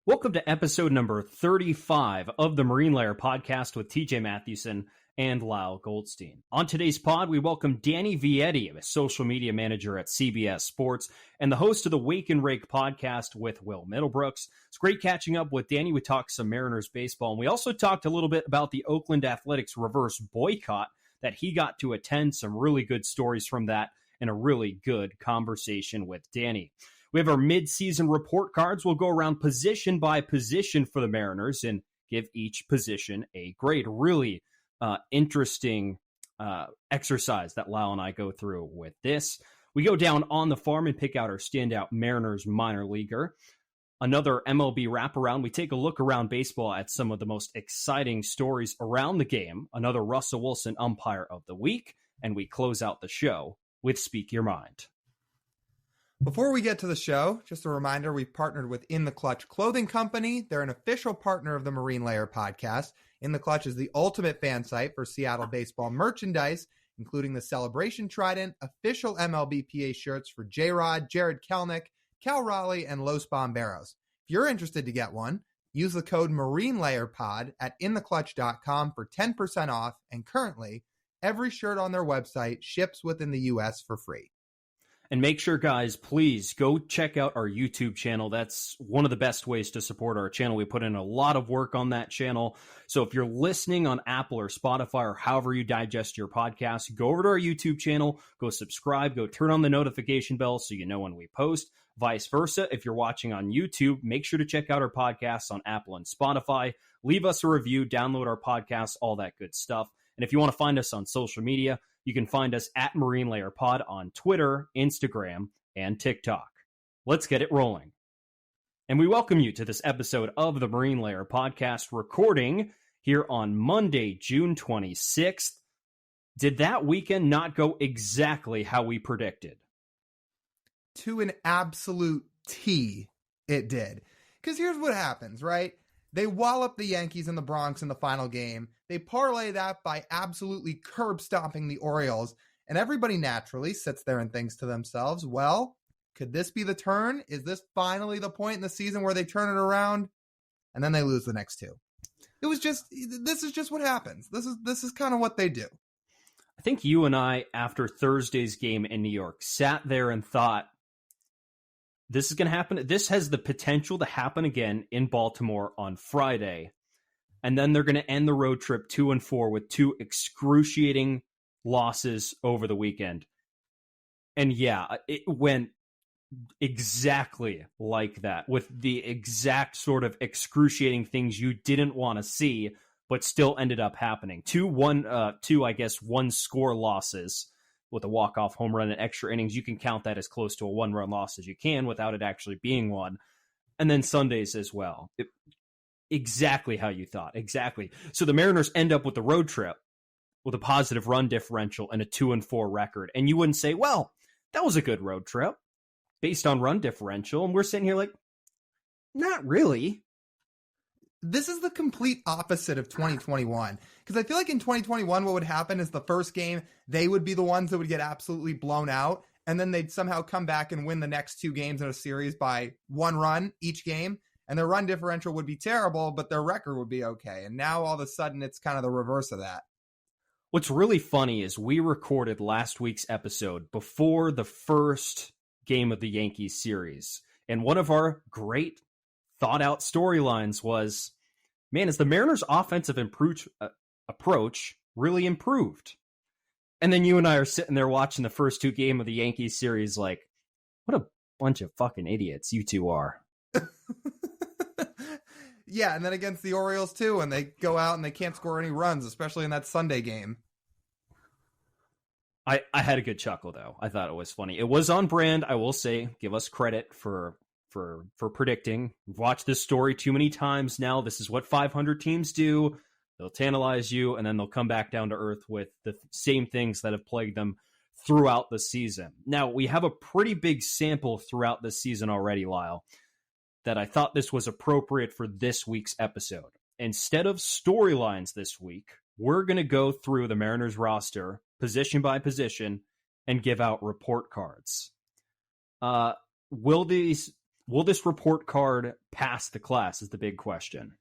Welcome to episode number 35 of the Marine Layer Podcast with TJ Mathewson and Lyle Goldstein. On today's pod, we welcome Danny Vietti, a social media manager at CBS Sports, and the host of the Wake and Rake Podcast with Will Middlebrooks. It's great catching up with Danny. We talked some Mariners baseball, and we also talked a little bit about the Oakland Athletics reverse boycott that he got to attend. Some really good stories from that and a really good conversation with Danny. We have our mid-season report cards. We'll go around position by position for the Mariners and give each position a grade. Really interesting exercise that Lyle and I go through with this. We go down on the farm and pick out our standout Mariners minor leaguer. Another MLB Wraparound. We take a look around baseball at some of the most exciting stories around the game. Another Russell Wilson Umpire of the Week. And we close out the show with Speak Your Mind. Before we get to the show, just a reminder, we've partnered with In the Clutch Clothing Company. They're an official partner of the Marine Layer Podcast. In the Clutch is the ultimate fan site for Seattle baseball merchandise, including the Celebration Trident, official MLBPA shirts for J-Rod, Jared Kelnick, Cal Raleigh, and Los Bomberos. If you're interested to get one, use the code MarineLayerPod at intheclutch.com for 10% off, and currently, every shirt on their website ships within the U.S. for free. And make sure, guys, please go check out our YouTube channel. That's one of the best ways to support our channel. We put in a lot of work on that channel. So if you're listening on Apple or Spotify or however you digest your podcast, go over to our YouTube channel, go subscribe, go turn on the notification bell so you know when we post. Vice versa, if you're watching on YouTube, make sure to check out our podcasts on Apple and Spotify. Leave us a review, download our podcasts, all that good stuff. And if you want to find us on social media, you can find us at Marine Layer Pod on Twitter, Instagram, and TikTok. Let's get it rolling. And we welcome you to this episode of the Marine Layer Podcast, recording here on Monday, June 26th. Did that weekend not go exactly how we predicted? To an absolute T, it did. Because here's what happens, right? They wallop the Yankees in the Bronx in the final game. They parlay that by absolutely curb-stomping the Orioles. And everybody naturally sits there and thinks to themselves, well, could this be the turn? Is this finally the point in the season where they turn it around? And then they lose the next two. This is just what happens. This is kind of what they do. I think you and I, after Thursday's game in New York, sat there and thought, this is going to happen. This has the potential to happen again in Baltimore on Friday. And then they're going to end the road trip 2-4 with two excruciating losses over the weekend. And yeah, it went exactly like that, with the exact sort of excruciating things you didn't want to see, but still ended up happening. Two one-score losses with a walk-off home run and extra innings. You can count that as close to a one-run loss as you can without it actually being one. And then Sundays as well. Exactly how you thought. Exactly. So the Mariners end up with the road trip with a positive run differential and a 2-4 record. And you wouldn't say, well, that was a good road trip based on run differential. And we're sitting here like, not really. This is the complete opposite of 2021. Because I feel like in 2021, what would happen is the first game, they would be the ones that would get absolutely blown out. And then they'd somehow come back and win the next two games in a series by one run each game. And their run differential would be terrible, but their record would be okay. And now all of a sudden, it's kind of the reverse of that. What's really funny is we recorded last week's episode before the first game of the Yankees series. And one of our great thought-out storylines was, man, is the Mariners' offensive approach really improved? And then you and I are sitting there watching the first two games of the Yankees series like, what a bunch of fucking idiots you two are. Yeah, and then against the Orioles, too, and they go out and they can't score any runs, especially in that Sunday game. I had a good chuckle, though. I thought it was funny. It was on brand, I will say. Give us credit for predicting. We've watched this story too many times now. This is what 500 teams do. They'll tantalize you, and then they'll come back down to earth with the same things that have plagued them throughout the season. Now, we have a pretty big sample throughout the season already, Lyle, that I thought this was appropriate for this week's episode. Instead of storylines this week, we're going to go through the Mariners roster position by position and give out report cards. Will these Will this report card pass the class is the big question.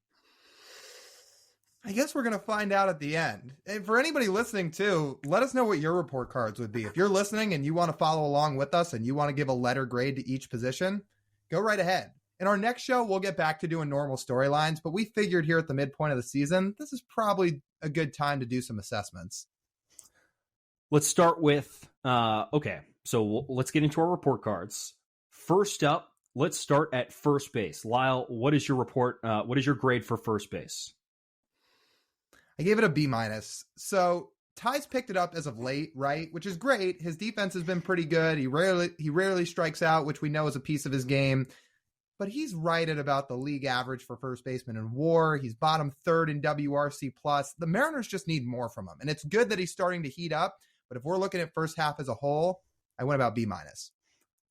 I guess we're going to find out at the end. And for anybody listening too, let us know what your report cards would be. If you're listening and you want to follow along with us and you want to give a letter grade to each position, go right ahead. In our next show, we'll get back to doing normal storylines, but we figured here at the midpoint of the season, this is probably a good time to do some assessments. Let's start with, so let's get into our report cards. First up, let's start at first base. Lyle, what is your report? What is your grade for first base? I gave it a B-. So Ty's picked it up as of late, right? Which is great. His defense has been pretty good. He rarely strikes out, which we know is a piece of his game. But he's right at about the league average for first baseman in WAR. He's bottom third in WRC+. The Mariners just need more from him. And it's good that he's starting to heat up. But if we're looking at first half as a whole, I went about B-.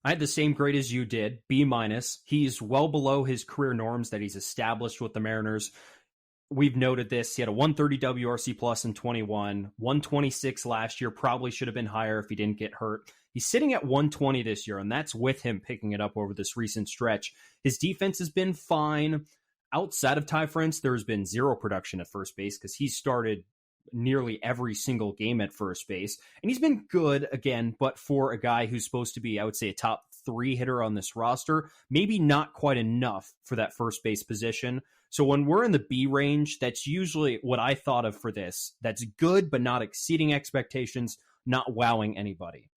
I had the same grade as you did, B-. He's well below his career norms that he's established with the Mariners. We've noted this. He had a 130 WRC plus in 21, 126 last year. Probably should have been higher if he didn't get hurt. He's sitting at 120 this year, and that's with him picking it up over this recent stretch. His defense has been fine. Outside of Ty France, there's been zero production at first base because he started nearly every single game at first base. And he's been good, again, but for a guy who's supposed to be, I would say, a top 3 hitter on this roster, maybe not quite enough for that first base position. So when we're in the B range, that's usually what I thought of for this. That's good, but not exceeding expectations, not wowing anybody.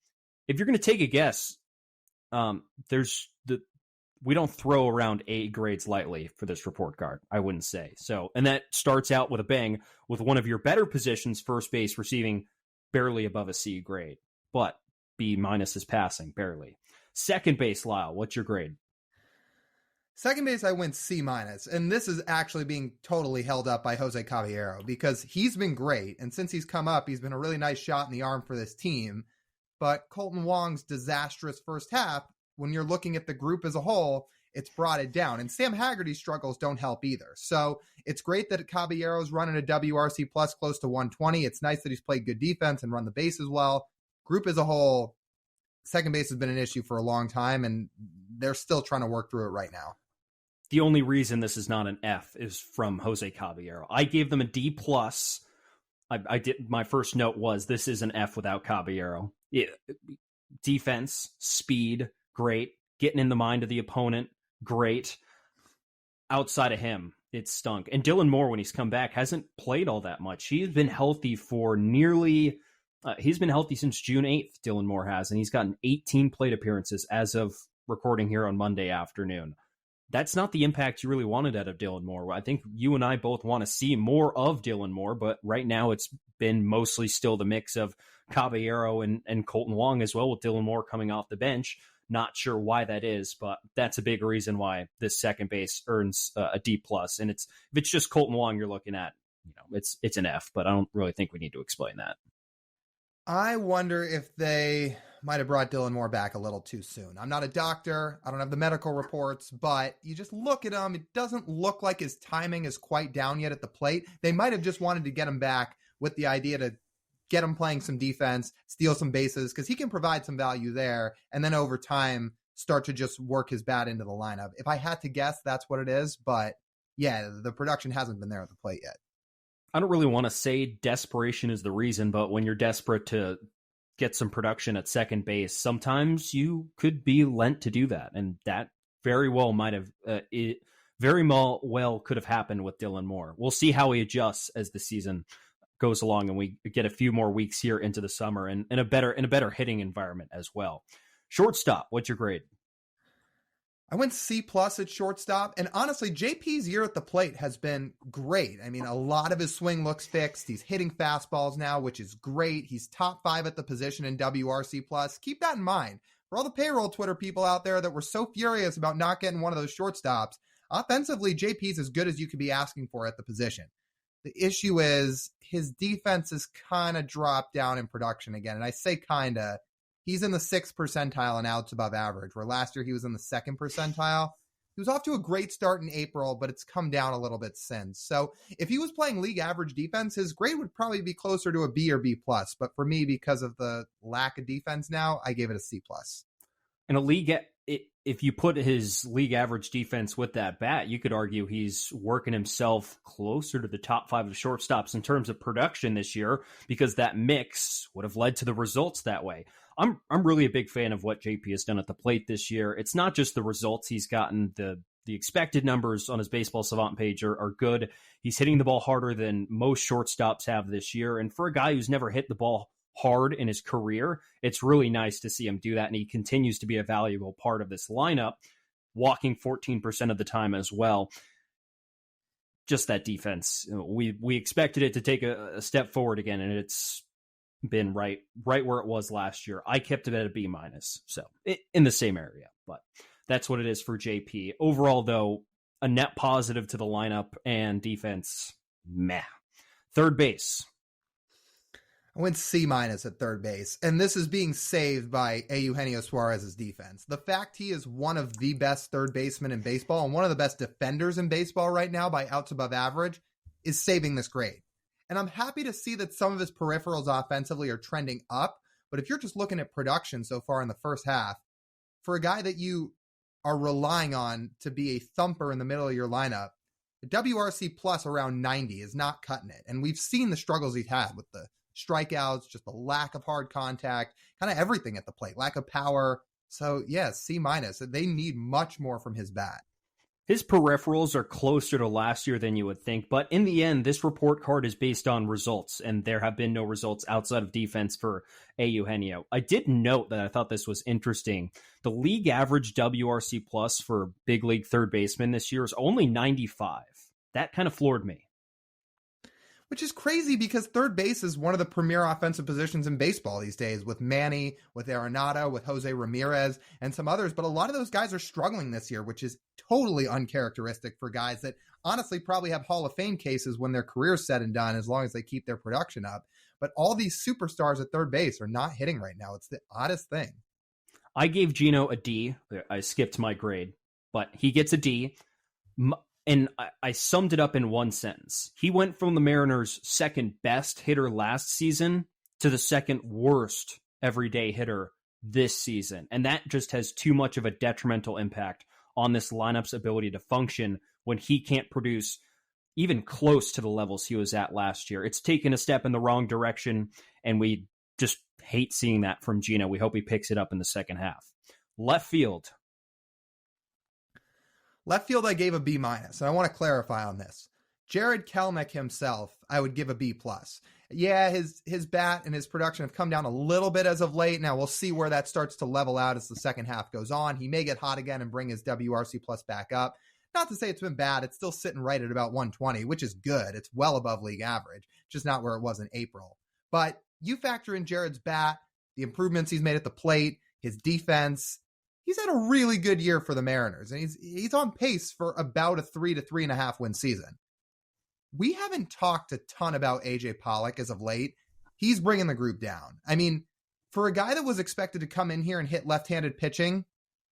If you're going to take a guess, we don't throw around A grades lightly for this report card, I wouldn't say. So, and that starts out with a bang with one of your better positions, first base, receiving barely above a C grade, but B- is passing, barely. Second base, Lyle, what's your grade? Second base, I went C-, and this is actually being totally held up by Jose Caballero because he's been great, and since he's come up, he's been a really nice shot in the arm for this team, but Colton Wong's disastrous first half, when you're looking at the group as a whole, it's brought it down, and Sam Haggerty's struggles don't help either. So it's great that Caballero's running a WRC plus close to 120. It's nice that he's played good defense and run the bases well. Group as a whole, second base has been an issue for a long time, and they're still trying to work through it right now. The only reason this is not an F is from Jose Caballero. I gave them a D+. I did. My first note was this is an F without Caballero. Defense, speed, great. Getting in the mind of the opponent, great. Outside of him, it stunk. And Dylan Moore, when he's come back, hasn't played all that much. He's been healthy for he's been healthy since June 8th, Dylan Moore has, and he's gotten 18 plate appearances as of recording here on Monday afternoon. That's not the impact you really wanted out of Dylan Moore. I think you and I both want to see more of Dylan Moore, but right now it's been mostly still the mix of Caballero and Colton Wong as well, with Dylan Moore coming off the bench. Not sure why that is, but that's a big reason why this second base earns a D+. And if it's just Colton Wong you're looking at, it's an F, but I don't really think we need to explain that. I wonder if they might have brought Dylan Moore back a little too soon. I'm not a doctor. I don't have the medical reports, but you just look at him. It doesn't look like his timing is quite down yet at the plate. They might have just wanted to get him back with the idea to get him playing some defense, steal some bases, because he can provide some value there, and then over time start to just work his bat into the lineup. If I had to guess, that's what it is, but yeah, the production hasn't been there at the plate yet. I don't really want to say desperation is the reason, but when you're desperate to get some production at second base, sometimes you could be lent to do that. And that very well might have, could have happened with Dylan Moore. We'll see how he adjusts as the season goes along and we get a few more weeks here into the summer and in a better hitting environment as well. Shortstop, what's your grade? I went C+ at shortstop, and honestly, JP's year at the plate has been great. I mean, a lot of his swing looks fixed. He's hitting fastballs now, which is great. He's top 5 at the position in WRC+. Keep that in mind. For all the payroll Twitter people out there that were so furious about not getting one of those shortstops, offensively, JP's as good as you could be asking for at the position. The issue is his defense has kind of dropped down in production again, and I say kind of. He's in the 6th percentile in outs above average, where last year he was in the 2nd percentile. He was off to a great start in April, but it's come down a little bit since. So if he was playing league average defense, his grade would probably be closer to a B or B+. But for me, because of the lack of defense now, I gave it a C+. In a league, if you put his league average defense with that bat, you could argue he's working himself closer to the top 5 of shortstops in terms of production this year, because that mix would have led to the results that way. I'm really a big fan of what JP has done at the plate this year. It's not just the results he's gotten. The expected numbers on his Baseball Savant page are good. He's hitting the ball harder than most shortstops have this year. And for a guy who's never hit the ball hard in his career, it's really nice to see him do that. And he continues to be a valuable part of this lineup, walking 14% of the time as well. Just that defense. We expected it to take a step forward again, and it's been right where it was last year. I kept it at a B-, so in the same area, but that's what it is for JP. Overall, though, a net positive to the lineup and defense, meh. Third base. I went C- at third base, and this is being saved by Eugenio Suarez's defense. The fact he is one of the best third basemen in baseball and one of the best defenders in baseball right now by outs above average is saving this grade. And I'm happy to see that some of his peripherals offensively are trending up, but if you're just looking at production so far in the first half, for a guy that you are relying on to be a thumper in the middle of your lineup, the WRC plus around 90 is not cutting it. And we've seen the struggles he's had with the strikeouts, just the lack of hard contact, kind of everything at the plate, lack of power. So yeah, C-. They need much more from his bat. His peripherals are closer to last year than you would think, but in the end, this report card is based on results, and there have been no results outside of defense for Eugenio. I did note that I thought this was interesting. The league average WRC plus for big league third baseman this year is only 95. That kind of floored me. Which is crazy because third base is one of the premier offensive positions in baseball these days, with Manny, with Arenado, with Jose Ramirez, and some others. But a lot of those guys are struggling this year, which is totally uncharacteristic for guys that honestly probably have Hall of Fame cases when their career's said and done, as long as they keep their production up. But all these superstars at third base are not hitting right now. It's the oddest thing. I gave Gino a D. I skipped my grade, but he gets a D. And I summed it up in one sentence. He went from the Mariners' second best hitter last season to the second worst everyday hitter this season. And that just has too much of a detrimental impact on this lineup's ability to function when he can't produce even close to the levels he was at last year. It's taken a step in the wrong direction, and we just hate seeing that from Gino. We hope he picks it up in the second half. Left field. Left field, I gave a B-, and I want to clarify on this. Jared Kelenic himself, I would give a B+. Yeah, his bat and his production have come down a little bit as of late. Now we'll see where that starts to level out as the second half goes on. He may get hot again and bring his WRC plus back up. Not to say it's been bad. It's still sitting right at about 120, which is good. It's well above league average, just not where it was in April. But you factor in Jared's bat, the improvements he's made at the plate, his defense. He's had a really good year for the Mariners, and he's on pace for about a 3 to 3.5 win season. We haven't talked a ton about AJ Pollock as of late. He's bringing the group down. I mean, for a guy that was expected to come in here and hit left-handed pitching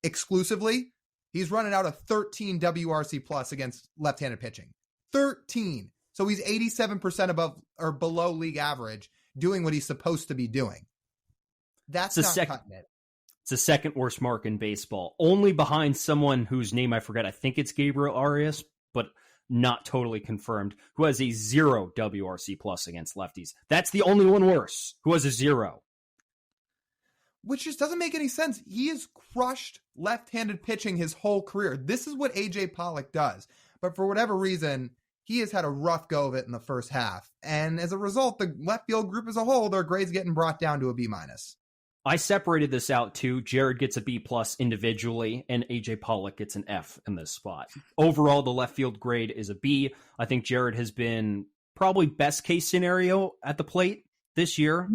exclusively, he's running out a 13 WRC plus against left-handed pitching. 13. So he's 87% above or below league average doing what he's supposed to be doing. That's not cutting it. It's the second worst mark in baseball, only behind someone whose name I forget. I think it's Gabriel Arias, but not totally confirmed, who has a 0 WRC plus against lefties. That's the only one worse, who has a 0. Which just doesn't make any sense. He has crushed left-handed pitching his whole career. This is what AJ Pollock does. But for whatever reason, he has had a rough go of it in the first half. And as a result, the left field group as a whole, their grades getting brought down to a B-. I separated this out too. Jared gets a B+ individually, and AJ Pollock gets an F in this spot. Overall, the left field grade is a B. I think Jared has been probably best case scenario at the plate this year,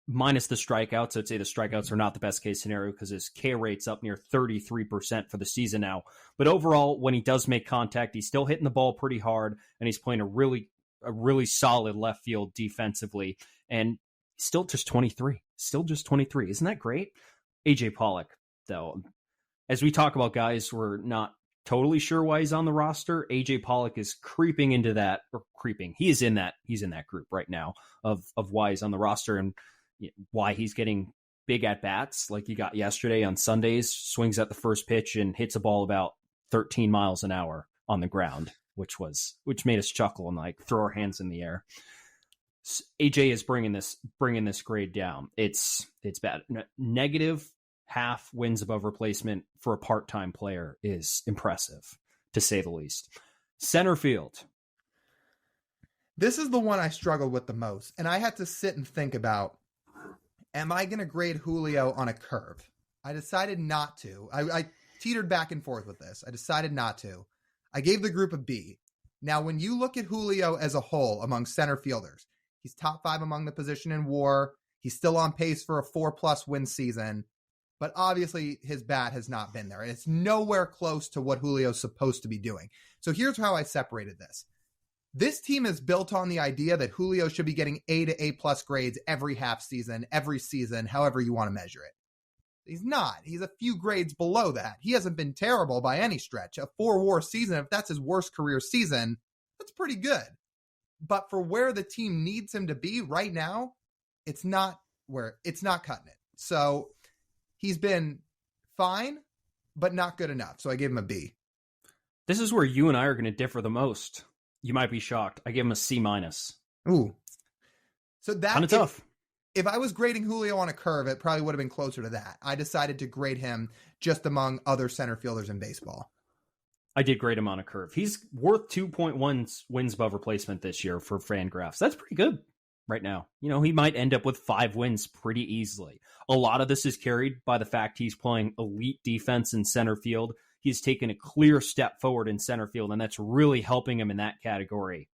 minus the strikeouts. I'd say the strikeouts are not the best case scenario because his K rate's up near 33% for the season now. But overall, when he does make contact, he's still hitting the ball pretty hard, and he's playing a really solid left field defensively. And still just 23. Isn't that great? AJ Pollock, though, as we talk about guys we're not totally sure why he's on the roster, AJ Pollock is creeping into that, or creeping. He's in that group right now of why he's on the roster and why he's getting big at-bats like you got yesterday on Sundays, swings at the first pitch and hits a ball about 13 miles an hour on the ground, which made us chuckle and like throw our hands in the air. AJ is bringing this grade down. It's bad. Negative half wins above replacement for a part-time player is impressive, to say the least. Center field. This is the one I struggled with the most, and I had to sit and think about, am I going to grade Julio on a curve? I decided not to. I teetered back and forth with this. I decided not to. I gave the group a B. Now, when you look at Julio as a whole among center fielders, he's top 5 among the position in WAR. He's still on pace for a 4+ win season, but obviously his bat has not been there. And it's nowhere close to what Julio's supposed to be doing. So here's how I separated this. This team is built on the idea that Julio should be getting A to A+ grades every half season, every season, however you want to measure it. He's not. He's a few grades below that. He hasn't been terrible by any stretch. A 4 WAR season, if that's his worst career season, that's pretty good. But for where the team needs him to be right now, it's not cutting it. So he's been fine, but not good enough. So I gave him a B. This is where you and I are going to differ the most. You might be shocked. I gave him a C-. Ooh. So that kind of tough. If I was grading Julio on a curve, it probably would have been closer to that. I decided to grade him just among other center fielders in baseball. I did grade him on a curve. He's worth 2.1 wins above replacement this year for Fangraphs. That's pretty good right now. You know, he might end up with 5 wins pretty easily. A lot of this is carried by the fact he's playing elite defense in center field. He's taken a clear step forward in center field, and that's really helping him in that category.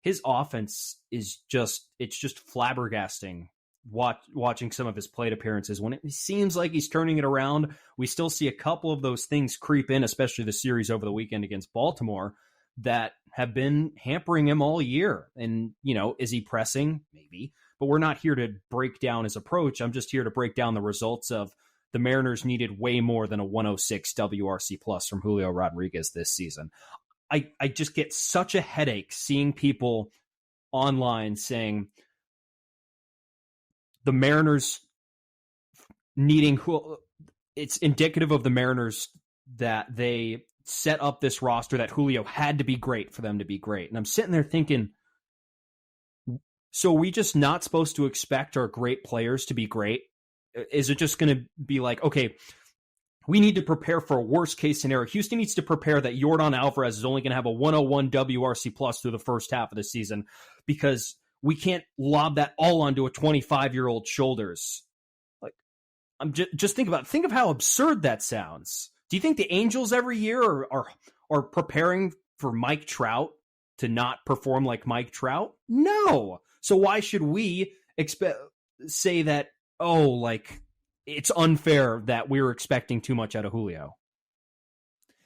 His offense is just flabbergasting watching some of his plate appearances. When it seems like he's turning it around, we still see a couple of those things creep in, especially the series over the weekend against Baltimore, that have been hampering him all year. And, you know, is he pressing? Maybe. But we're not here to break down his approach. I'm just here to break down the results of the Mariners needed way more than a 106 WRC plus from Julio Rodriguez this season. I just get such a headache seeing people online saying the Mariners needing, it's indicative of the Mariners that they set up this roster that Julio had to be great for them to be great. And I'm sitting there thinking, so are we just not supposed to expect our great players to be great? Is it just going to be like, okay, we need to prepare for a worst case scenario. Houston needs to prepare that Yordan Alvarez is only going to have a 101 WRC plus through the first half of the season because we can't lob that all onto a 25-year-old shoulders. Like, I'm just think of how absurd that sounds. Do you think the Angels every year are preparing for Mike Trout to not perform like Mike Trout? No. So why should we say that, oh, like, it's unfair that we were expecting too much out of Julio?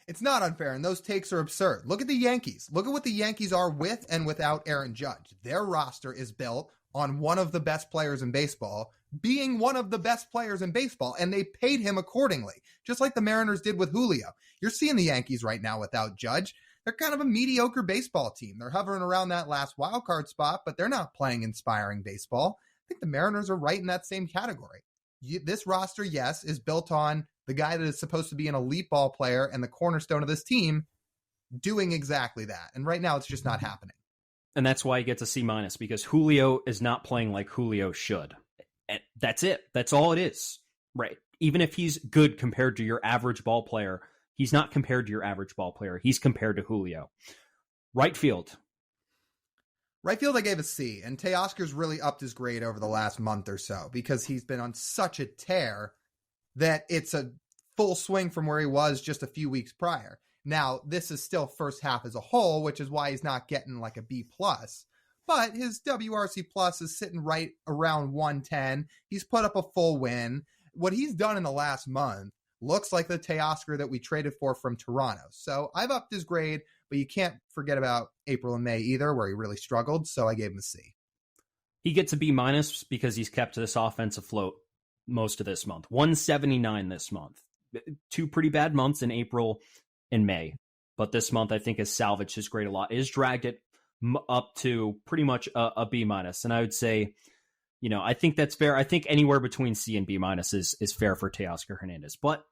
It's not unfair, and those takes are absurd. Look at the Yankees. Look at what the Yankees are with and without Aaron Judge. Their roster is built on one of the best players in baseball being one of the best players in baseball, and they paid him accordingly, just like the Mariners did with Julio. You're seeing the Yankees right now without Judge. They're kind of a mediocre baseball team. They're hovering around that last wild card spot, but they're not playing inspiring baseball. I think the Mariners are right in that same category. This roster, yes, is built on the guy that is supposed to be an elite ball player and the cornerstone of this team doing exactly that. And right now, it's just not happening. And that's why he gets a C-, because Julio is not playing like Julio should. And that's it. That's all it is. Right. Even if he's good compared to your average ball player, he's not compared to your average ball player. He's compared to Julio. Right field. Right field, I gave a C, and Teoscar's really upped his grade over the last month or so because he's been on such a tear that it's a full swing from where he was just a few weeks prior. Now, this is still first half as a whole, which is why he's not getting like a B+, but his WRC plus is sitting right around 110. He's put up a full win. What he's done in the last month looks like the Teoscar that we traded for from Toronto. So I've upped his grade, but you can't forget about April and May either, where he really struggled. So I gave him a C. He gets a B- because he's kept this offense afloat most of this month. 179 this month. 2 pretty bad months in April and May. But this month, I think, has salvaged his grade a lot. It has dragged it up to pretty much a B-. And I would say I think that's fair. I think anywhere between C and B minus is fair for Teoscar Hernandez. But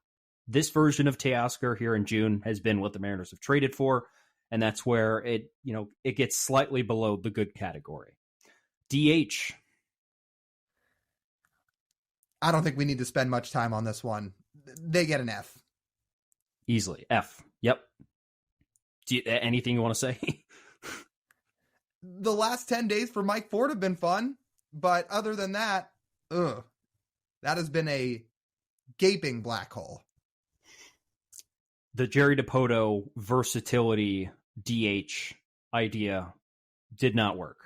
this version of Teoscar here in June has been what the Mariners have traded for, and that's where it gets slightly below the good category. DH. I don't think we need to spend much time on this one. They get an F. Easily. F. Yep. Anything you want to say? The last 10 days for Mike Ford have been fun, but other than that, that has been a gaping black hole. The Jerry DiPoto versatility DH idea did not work.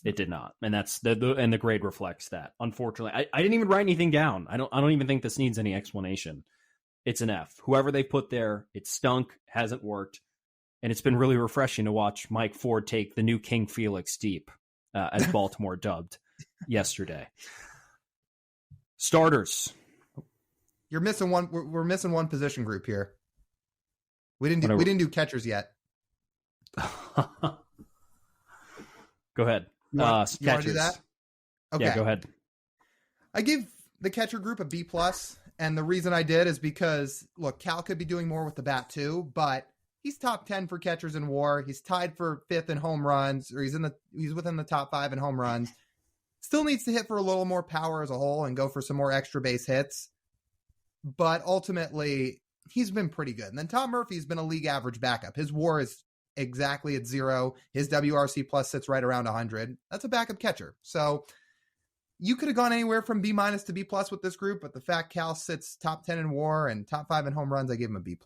It did not. And that's and the grade reflects that. Unfortunately, I didn't even write anything down. I don't even think this needs any explanation. It's an F. Whoever they put there, it stunk, hasn't worked. And it's been really refreshing to watch Mike Ford take the new King Felix deep, as Baltimore dubbed yesterday. Starters. You're missing one. We're missing one position group here. We didn't do catchers yet. Go ahead. You want to do that? Okay. Yeah, go ahead. I give the catcher group a B+, and the reason I did is because, look, Cal could be doing more with the bat too, but he's top 10 for catchers in WAR. He's tied for 5th in home runs, or he's within the top 5 in home runs. Still needs to hit for a little more power as a whole and go for some more extra base hits. But ultimately, he's been pretty good. And then Tom Murphy's been a league average backup. His WAR is exactly at 0. His WRC plus sits right around 100. That's a backup catcher. So you could have gone anywhere from B- to B+ with this group, but the fact Cal sits top 10 in WAR and top 5 in home runs, I give him a B+.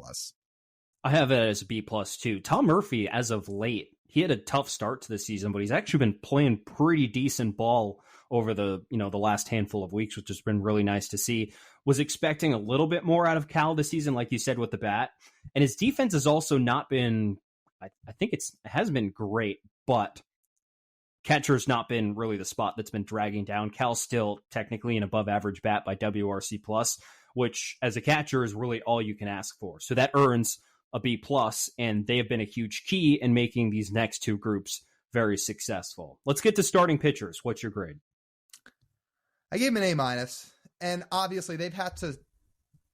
I have it as a B+ too. Tom Murphy, as of late, he had a tough start to the season, but he's actually been playing pretty decent ball over the last handful of weeks, which has been really nice to see. Was expecting a little bit more out of Cal this season, like you said, with the bat. And his defense has also not been, I think it has been great, but catcher's not been really the spot that's been dragging down. Cal's still technically an above average bat by WRC plus, which as a catcher is really all you can ask for. So that earns a B+, and they have been a huge key in making these next two groups very successful. Let's get to starting pitchers. What's your grade? I gave him an A-, and obviously they've had to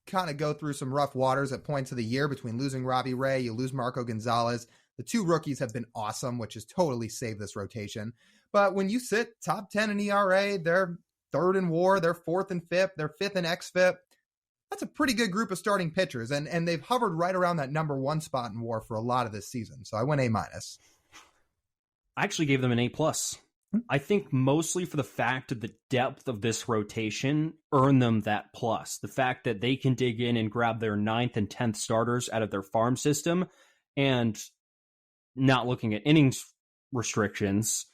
kind of go through some rough waters at points of the year between losing Robbie Ray, you lose Marco Gonzalez. The two rookies have been awesome, which has totally saved this rotation. But when you sit top 10 in ERA, they're 3rd in WAR, they're 4th in FIP, they're 5th in XFIP. That's a pretty good group of starting pitchers, and they've hovered right around that number 1 spot in WAR for a lot of this season. So I went A-. I actually gave them an A+. I think mostly for the fact of the depth of this rotation earn them that plus. The fact that they can dig in and grab their 9th and 10th starters out of their farm system and not looking at innings restrictions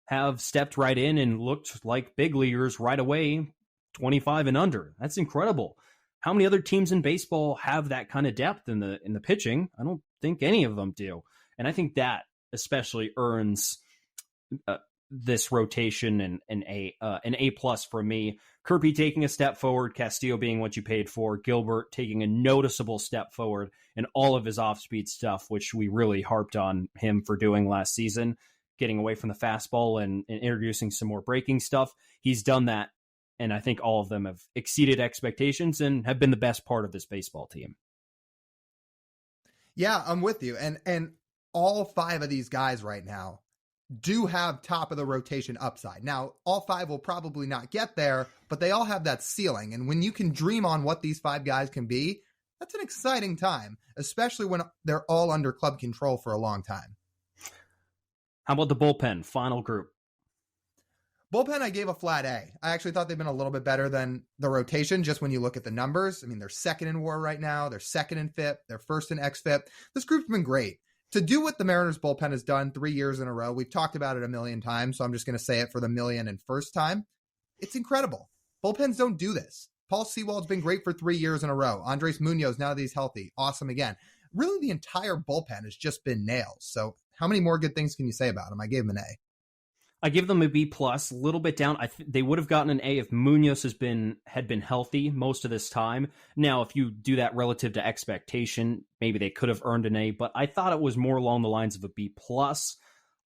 have stepped right in and looked like big leaguers right away, 25 and under. That's incredible. How many other teams in baseball have that kind of depth in the pitching? I don't think any of them do. And I think that especially earns this rotation an A+ for me. Kirby taking a step forward, Castillo being what you paid for, Gilbert taking a noticeable step forward in all of his off-speed stuff, which we really harped on him for doing last season, getting away from the fastball and introducing some more breaking stuff. He's done that, and I think all of them have exceeded expectations and have been the best part of this baseball team. Yeah, I'm with you. And all 5 of these guys right now do have top of the rotation upside. Now, all 5 will probably not get there, but they all have that ceiling. And when you can dream on what these 5 guys can be, that's an exciting time, especially when they're all under club control for a long time. How about the bullpen, final group? Bullpen, I gave a flat A. I actually thought they've been a little bit better than the rotation, just when you look at the numbers. I mean, they're 2nd in WAR right now. They're 2nd in FIP. They're 1st in XFIP. This group's been great. To do what the Mariners bullpen has done 3 years in a row, we've talked about it a million times, so I'm just going to say it for the 1,001st time. It's incredible. Bullpens don't do this. Paul Sewald's been great for 3 years in a row. Andres Munoz, now that he's healthy, awesome again. Really, the entire bullpen has just been nails. So how many more good things can you say about him? I gave him an A. I give them a B+, a little bit down. They would have gotten an A if Munoz had been healthy most of this time. Now, if you do that relative to expectation, maybe they could have earned an A, but I thought it was more along the lines of a B+.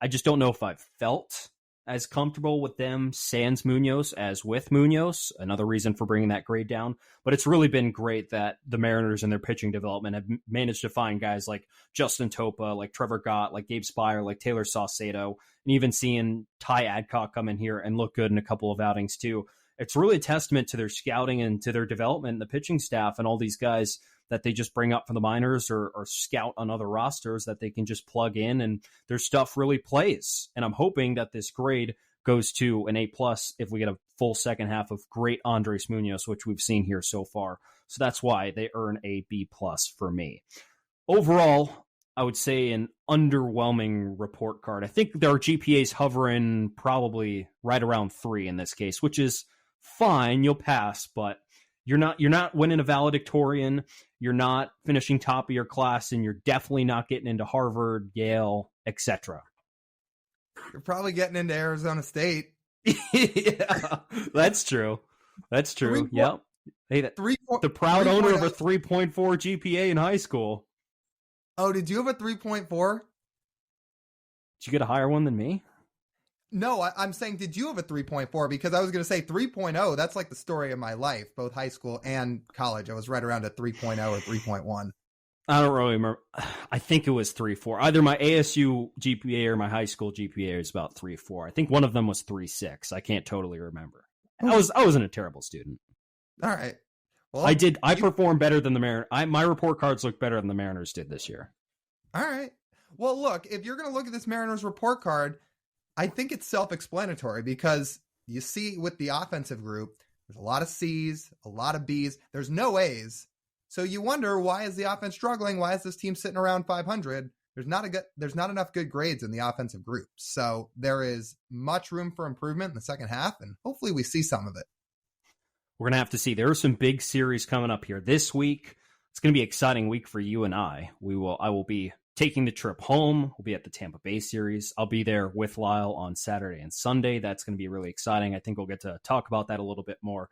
I just don't know if I've felt as comfortable with them sans Munoz as with Munoz. Another reason for bringing that grade down. But it's really been great that the Mariners in their pitching development have managed to find guys like Justin Topa, like Trevor Gott, like Gabe Spire, like Taylor Saucedo, and even seeing Ty Adcock come in here and look good in a couple of outings too. It's really a testament to their scouting and to their development and the pitching staff and all these guys that they just bring up from the minors or scout on other rosters that they can just plug in and their stuff really plays. And I'm hoping that this grade goes to an A+ if we get a full second half of great Andres Munoz, which we've seen here so far. So that's why they earn a B+ for me. Overall, I would say an underwhelming report card. I think their GPA's hovering probably right around 3 in this case, which is fine. You'll pass, but you're not winning a valedictorian. You're not finishing top of your class, and you're definitely not getting into Harvard, Yale, etc. You're probably getting into Arizona State. Yeah, that's true. That's true. Yep. Hey, the proud owner of a 3.4 GPA in high school. Oh, did you have a 3.4? Did you get a higher one than me? No, I'm saying, did you have a 3.4? Because I was going to say 3.0. That's like the story of my life, both high school and college. I was right around a 3.0 or 3.1. I don't really remember. I think it was 3.4. Either my ASU GPA or my high school GPA is about 3.4. I think one of them was 3.6. I can't totally remember. I wasn't a terrible student. All right. Well, I performed better than the Mariners. My report cards look better than the Mariners did this year. All right. Well, look, if you're going to look at this Mariners report card, I think it's self-explanatory because you see with the offensive group, there's a lot of C's, a lot of B's. There's no A's. So you wonder, why is the offense struggling? Why is this team sitting around 500? There's not enough good grades in the offensive group. So there is much room for improvement in the second half, and hopefully we see some of it. We're going to have to see. There are some big series coming up here this week. It's going to be an exciting week for you and I. I will be taking the trip home. We'll be at the Tampa Bay series. I'll be there with Lyle on Saturday and Sunday. That's going to be really exciting. I think we'll get to talk about that a little bit more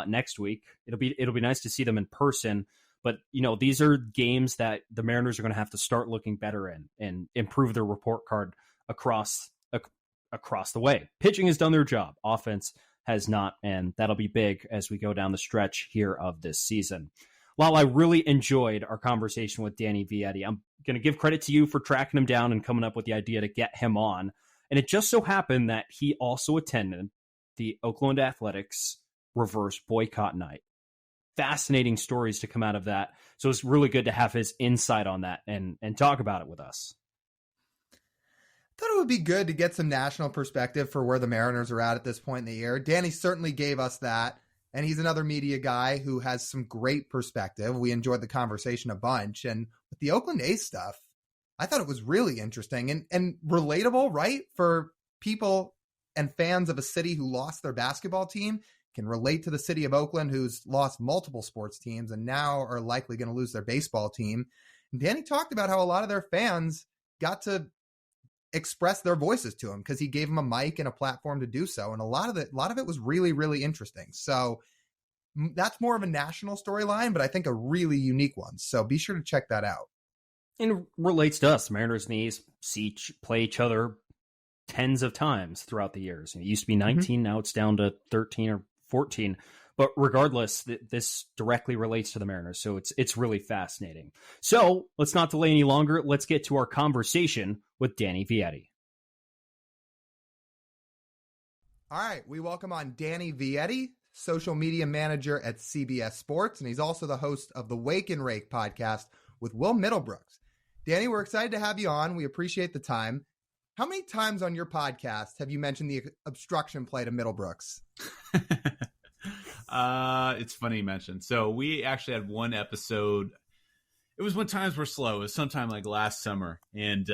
next week. It'll be nice to see them in person. But, these are games that the Mariners are going to have to start looking better in and improve their report card across the way. Pitching has done their job. Offense has not, and that'll be big as we go down the stretch here of this season. While I really enjoyed our conversation with Danny Vietti, I'm going to give credit to you for tracking him down and coming up with the idea to get him on. And it just so happened that he also attended the Oakland Athletics reverse boycott night. Fascinating stories to come out of that. So it's really good to have his insight on that and talk about it with us. I thought it would be good to get some national perspective for where the Mariners are at this point in the year. Danny certainly gave us that. And he's another media guy who has some great perspective. We enjoyed the conversation a bunch. And with the Oakland A's stuff, I thought it was really interesting and relatable, right? For people and fans of a city who lost their basketball team, can relate to the city of Oakland, who's lost multiple sports teams and now are likely going to lose their baseball team. And Danny talked about how a lot of their fans got to express their voices to him because he gave them a mic and a platform to do so. And a lot of it was really, really interesting. So that's more of a national storyline, but I think a really unique one. So be sure to check that out. And it relates to us. Mariners and the A's play each other tens of times throughout the years. It used to be 19. Now it's down to 13 or 14. But regardless, this directly relates to the Mariners. So it's really fascinating. So let's not delay any longer. Let's get to our conversation with Danny Vietti. All right. We welcome on Danny Vietti, social media manager at CBS Sports. And he's also the host of the Wake and Rake Podcast with Will Middlebrooks. Danny, we're excited to have you on. We appreciate the time. How many times on your podcast have you mentioned the obstruction play to Middlebrooks? It's funny you mentioned. So we actually had one episode. It was when times were slow. It was sometime like last summer. And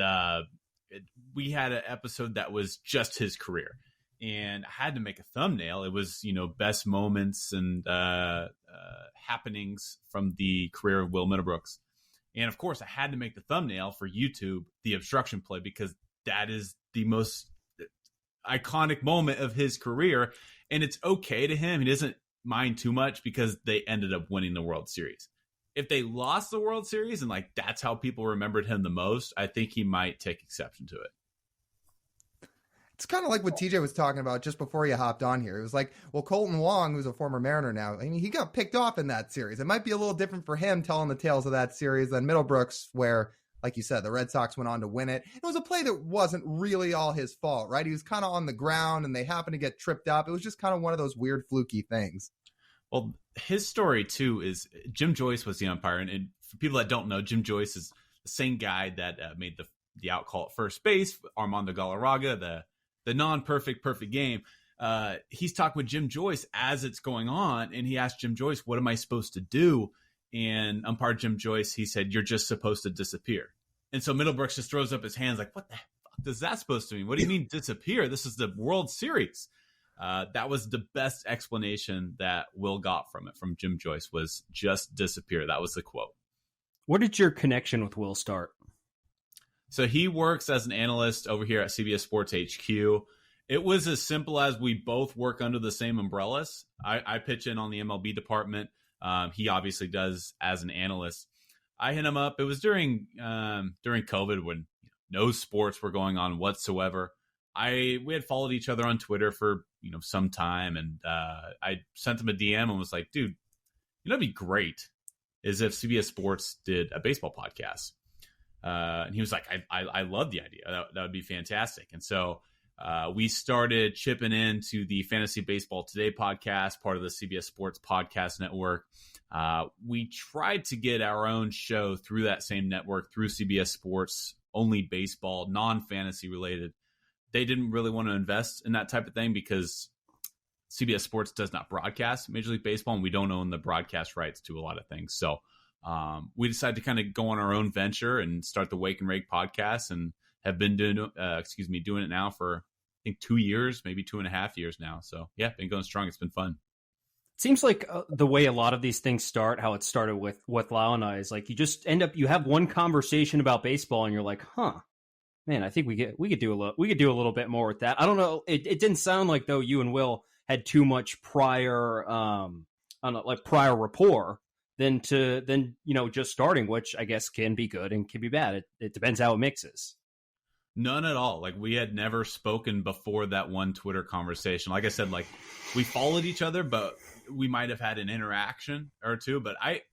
we had an episode that was just his career. And I had to make a thumbnail. It was, best moments and happenings from the career of Will Middlebrooks. And of course, I had to make the thumbnail for YouTube, the obstruction play, because that is the most iconic moment of his career. And it's okay to him. He doesn't mind too much because they ended up winning the World Series. If they lost the World Series and that's how people remembered him the most, I think he might take exception to it. It's kind of like what TJ was talking about just before you hopped on here. It was like, well, Colton Wong, who's a former Mariner now, I mean, he got picked off in that series. It might be a little different for him telling the tales of that series than Middlebrooks, where, like you said, the Red Sox went on to win it. It was a play that wasn't really all his fault, right? He was kind of on the ground and they happened to get tripped up. It was just kind of one of those weird fluky things. Well, his story, too, is Jim Joyce was the umpire. And for people that don't know, Jim Joyce is the same guy that made the out call at first base, Armando Galarraga, the non-perfect perfect game. He's talking with Jim Joyce as it's going on, and he asked Jim Joyce, what am I supposed to do? And umpire Jim Joyce, he said, you're just supposed to disappear. And so Middlebrooks just throws up his hands like, what the fuck does that supposed to mean? What do you mean disappear? This is the World Series. That was the best explanation that Will got from it, from Jim Joyce, was just disappear. That was the quote. Where did your connection with Will start? So he works as an analyst over here at CBS Sports HQ. It was as simple as we both work under the same umbrellas. I pitch in on the MLB department. He obviously does as an analyst. I hit him up. It was during COVID when no sports were going on whatsoever. We had followed each other on Twitter for some time, and I sent him a DM and was like, dude, it'd be great is if CBS Sports did a baseball podcast. And he was like, I love the idea. That would be fantastic. And so we started chipping into the Fantasy Baseball Today podcast, part of the CBS Sports Podcast Network. We tried to get our own show through that same network, through CBS Sports, only baseball, non-fantasy related. They didn't really want to invest in that type of thing because CBS Sports does not broadcast Major League Baseball, and we don't own the broadcast rights to a lot of things. So we decided to kind of go on our own venture and start the Wake and Rake podcast, and have been doing it now for, I think, 2 years, maybe 2.5 years now. So yeah, been going strong. It's been fun. It seems like the way a lot of these things start, how it started with Lyle and I, is like you just you have one conversation about baseball and you're like, man, I think we could do a little bit more with that. I don't know. It didn't sound like though you and Will had too much prior rapport than just starting, which I guess can be good and can be bad. It depends how it mixes. None at all. Like, we had never spoken before that one Twitter conversation. Like I said, like, we followed each other, but we might have had an interaction or two. But I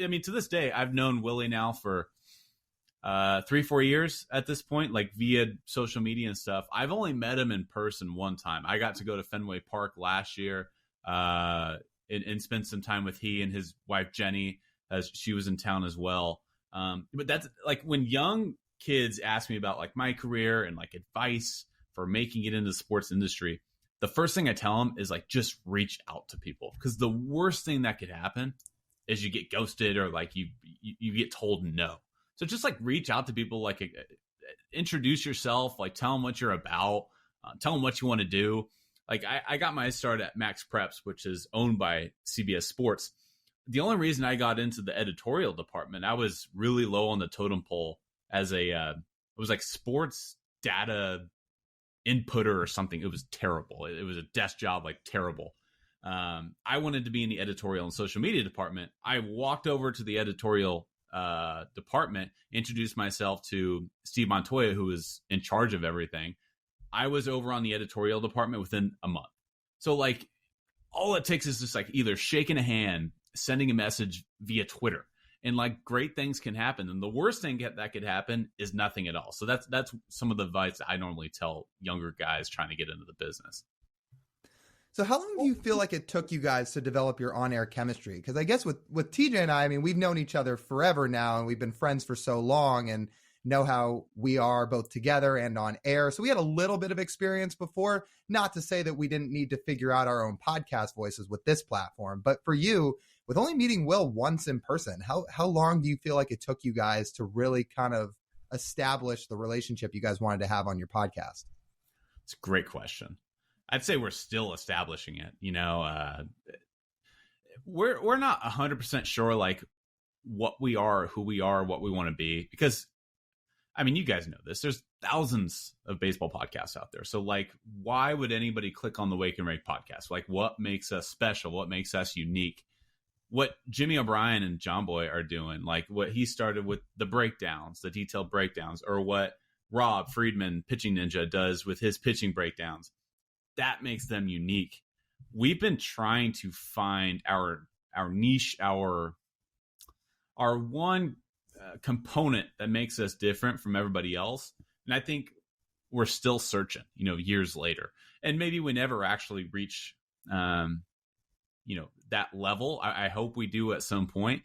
mean, to this day, I've known Willie now for 3-4 years at this point, like via social media and stuff. I've only met him in person one time. I got to go to Fenway Park last year and spend some time with he and his wife Jenny, as she was in town as well. But that's like, when young kids ask me about like my career and like advice for making it into the sports industry, the first thing I tell them is like, just reach out to people, because the worst thing that could happen is you get ghosted or like you get told no. So just like reach out to people, like introduce yourself, like tell them what you're about, tell them what you want to do. Like I got my start at Max Preps, which is owned by CBS Sports. The only reason I got into the editorial department, I was really low on the totem pole as it was like sports data inputter or something. It was terrible. It was a desk job, like terrible. I wanted to be in the editorial and social media department. I walked over to the editorial department, introduced myself to Steve Montoya, who was in charge of everything. I was over on the editorial department within a month. So like, all it takes is just like either shaking a hand, sending a message via Twitter, and like great things can happen. And the worst thing that could happen is nothing at all. So that's some of the advice that I normally tell younger guys trying to get into the business. So how long do you feel like it took you guys to develop your on-air chemistry? Because I guess with TJ and I mean, we've known each other forever now, and we've been friends for so long and know how we are both together and on air. So we had a little bit of experience before, not to say that we didn't need to figure out our own podcast voices with this platform. But for you, with only meeting Will once in person, how long do you feel like it took you guys to really kind of establish the relationship you guys wanted to have on your podcast? It's a great question. I'd say we're still establishing it. You know, we're not 100% sure like what we are, who we are, what we want to be, because I mean, you guys know this. There's thousands of baseball podcasts out there. So like, why would anybody click on the Wake and Rake podcast? Like, what makes us special? What makes us unique? What Jimmy O'Brien and John Boy are doing, like what he started with the breakdowns, the detailed breakdowns, or what Rob Friedman, Pitching Ninja, does with his pitching breakdowns. That makes them unique. We've been trying to find our niche, our one component that makes us different from everybody else. And I think we're still searching, years later. And maybe we never actually reach, that level. I hope we do at some point.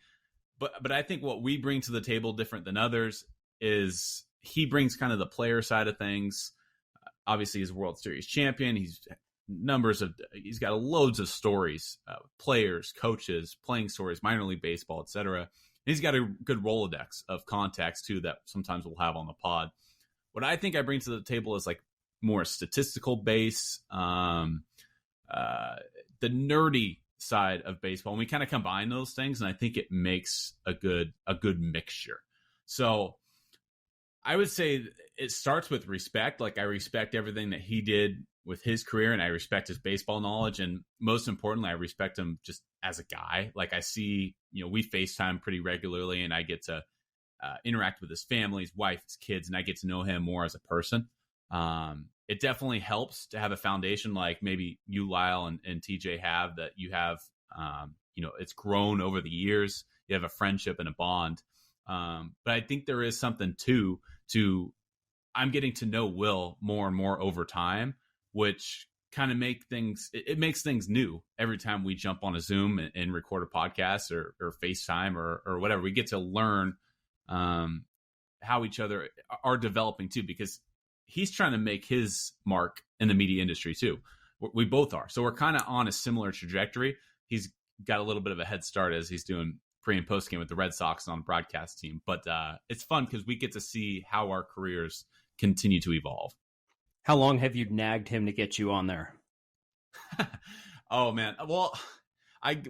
But I think what we bring to the table different than others is he brings kind of the player side of things. Obviously, he's a World Series champion. He's got loads of stories, players, coaches, playing stories, minor league baseball, etc. He's got a good Rolodex of contacts too that sometimes we'll have on the pod. What I think I bring to the table is like more statistical base, the nerdy side of baseball, and we kind of combine those things, and I think it makes a good mixture. So I would say it starts with respect. Like, I respect everything that he did with his career, and I respect his baseball knowledge, and most importantly, I respect him just as a guy. Like, I see, we FaceTime pretty regularly, and I get to interact with his family, his wife, his kids, and I get to know him more as a person. It definitely helps to have a foundation like maybe you, Lyle, and TJ have, that you have, it's grown over the years. You have a friendship and a bond. But I think there is something to I'm getting to know Will more and more over time, which kind of makes things new every time we jump on a Zoom and record a podcast or FaceTime or whatever. We get to learn how each other are developing too, because he's trying to make his mark in the media industry too. We both are. So we're kind of on a similar trajectory. He's got a little bit of a head start as he's doing pre and post game with the Red Sox on the broadcast team. But it's fun because we get to see how our careers continue to evolve. How long have you nagged him to get you on there? Oh man. Well,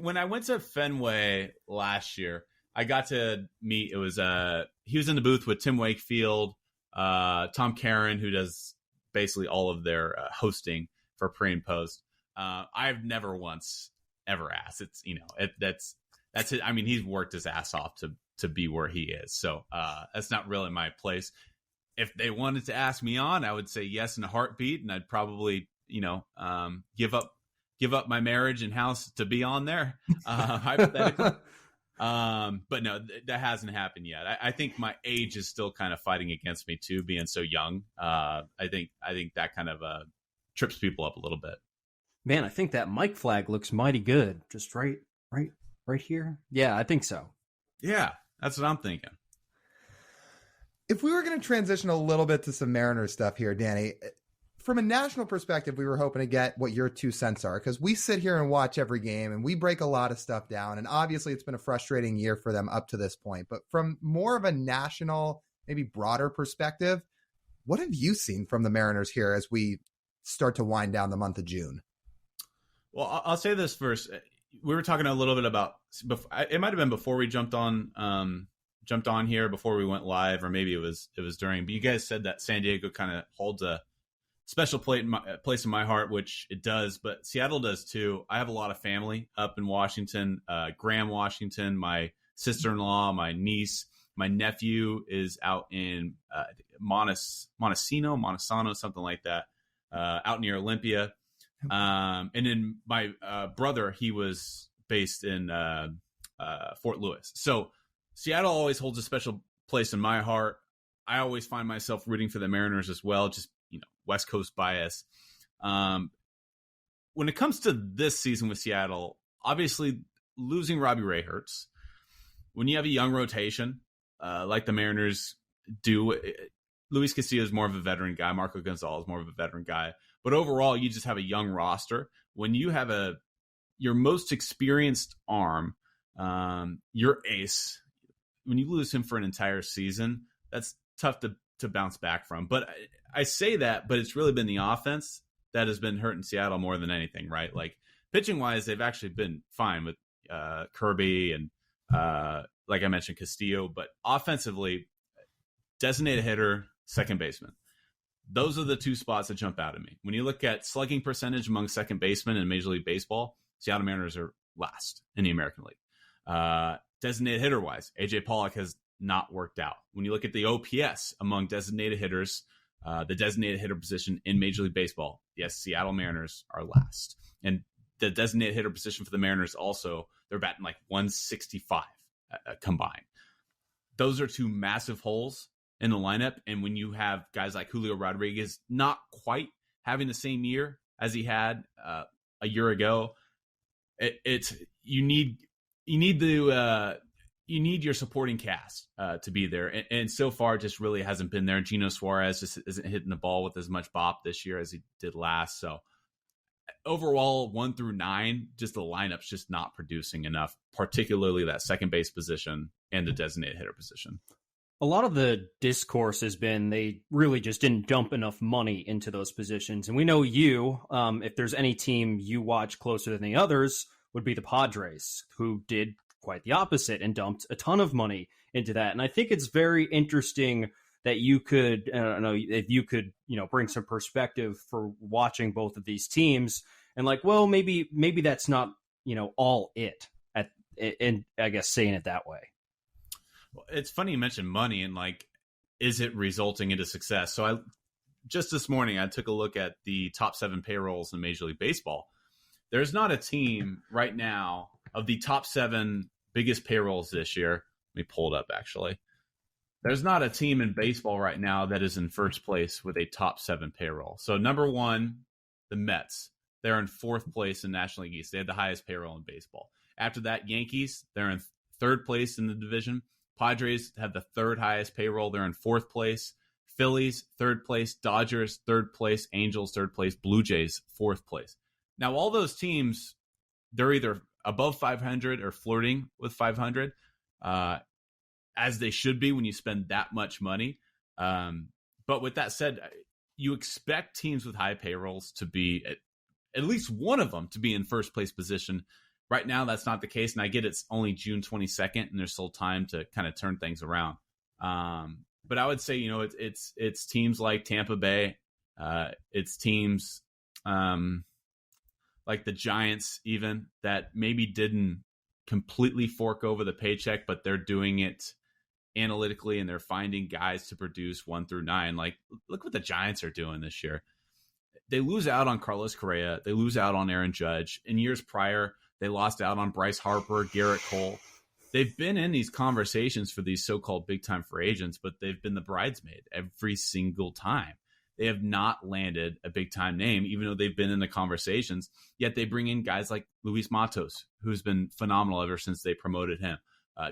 when I went to Fenway last year, I got to meet, he was in the booth with Tim Wakefield, Tom Caron, who does basically all of their hosting for pre and post. I've never once ever asked. It's, that's it. I mean, he's worked his ass off to be where he is. So that's not really my place. If they wanted to ask me on, I would say yes in a heartbeat, and I'd probably, give up my marriage and house to be on there, hypothetically. But no, that hasn't happened yet. I think my age is still kind of fighting against me too, being so young. I think that kind of trips people up a little bit. Man, I think that mic flag looks mighty good. Just right here. Yeah, I think so. Yeah, that's what I'm thinking. If we were going to transition a little bit to some Mariners stuff here, Danny, from a national perspective, we were hoping to get what your 2 cents are, because we sit here and watch every game and we break a lot of stuff down. And obviously it's been a frustrating year for them up to this point. But from more of a national, maybe broader perspective, what have you seen from the Mariners here as we start to wind down the month of June? Well, I'll say this first. We were talking a little bit about, it might have been before we jumped on here, before we went live, or maybe it was during, but you guys said that San Diego kind of holds a special place in my heart, which it does, but Seattle does too. I have a lot of family up in Washington, Graham, Washington, my sister-in-law, my niece, my nephew is out in Montesano, something like that, out near Olympia. And then my brother, he was based in Fort Lewis. So Seattle always holds a special place in my heart. I always find myself rooting for the Mariners as well, just, West Coast bias. When it comes to this season with Seattle, obviously losing Robbie Ray hurts. When you have a young rotation, like the Mariners do, Luis Castillo is more of a veteran guy. Marco Gonzalez is more of a veteran guy. But overall, you just have a young roster. When you have your most experienced arm, your ace, when you lose him for an entire season, that's tough to bounce back from. But I say that, but it's really been the offense that has been hurting Seattle more than anything, right? Like, pitching wise, they've actually been fine with Kirby and like I mentioned, Castillo, but offensively, designated hitter, second baseman. Those are the 2 spots that jump out at me. When you look at slugging percentage among second basemen in Major League Baseball, Seattle Mariners are last in the American League. Designated hitter wise, AJ Pollock has not worked out. When you look at the OPS among designated hitters, the designated hitter position in Major League Baseball, yes, Seattle Mariners are last. And the designated hitter position for the Mariners also, they're batting like 165 combined. Those are two massive holes in the lineup. And when you have guys like Julio Rodriguez not quite having the same year as he had a year ago, you need your supporting cast to be there. And so far, just really hasn't been there. Gino Suarez just isn't hitting the ball with as much bop this year as he did last. So overall, 1 through 9, just the lineup's just not producing enough, particularly that second base position and the designated hitter position. A lot of the discourse has been they really just didn't dump enough money into those positions. And we know if there's any team you watch closer than the others, would be the Padres, who did quite the opposite and dumped a ton of money into that. And I think it's very interesting that you could, I don't know, if you could, bring some perspective for watching both of these teams and like, well, maybe that's not, all and I guess saying it that way. Well, it's funny you mentioned money and like, is it resulting into success? So just this morning, I took a look at the top 7 payrolls in Major League Baseball. There's not a team right now of the top 7 biggest payrolls this year. Let me pull it up, actually. There's not a team in baseball right now that is in first place with a top 7 payroll. So number 1, the Mets. They're in 4th place in National League East. They have the highest payroll in baseball. After that, Yankees, they're in 3rd place in the division. Padres have the 3rd highest payroll. They're in 4th place. Phillies, 3rd place. Dodgers, 3rd place. Angels, 3rd place. Blue Jays, 4th place. Now, all those teams, they're either above 500 or flirting with 500, as they should be when you spend that much money. But with that said, you expect teams with high payrolls to be, at least one of them, to be in first place position. Right now, that's not the case. And I get it's only June 22nd, and there's still time to kind of turn things around. But I would say, it's teams like Tampa Bay. It's teams like the Giants, even, that maybe didn't completely fork over the paycheck, but they're doing it analytically and they're finding guys to produce 1 through 9. Like, look what the Giants are doing this year. They lose out on Carlos Correa. They lose out on Aaron Judge. In years prior, they lost out on Bryce Harper, Garrett Cole. They've been in these conversations for these so-called big-time free agents, but they've been the bridesmaid every single time. They have not landed a big-time name, even though they've been in the conversations. Yet they bring in guys like Luis Matos, who's been phenomenal ever since they promoted him.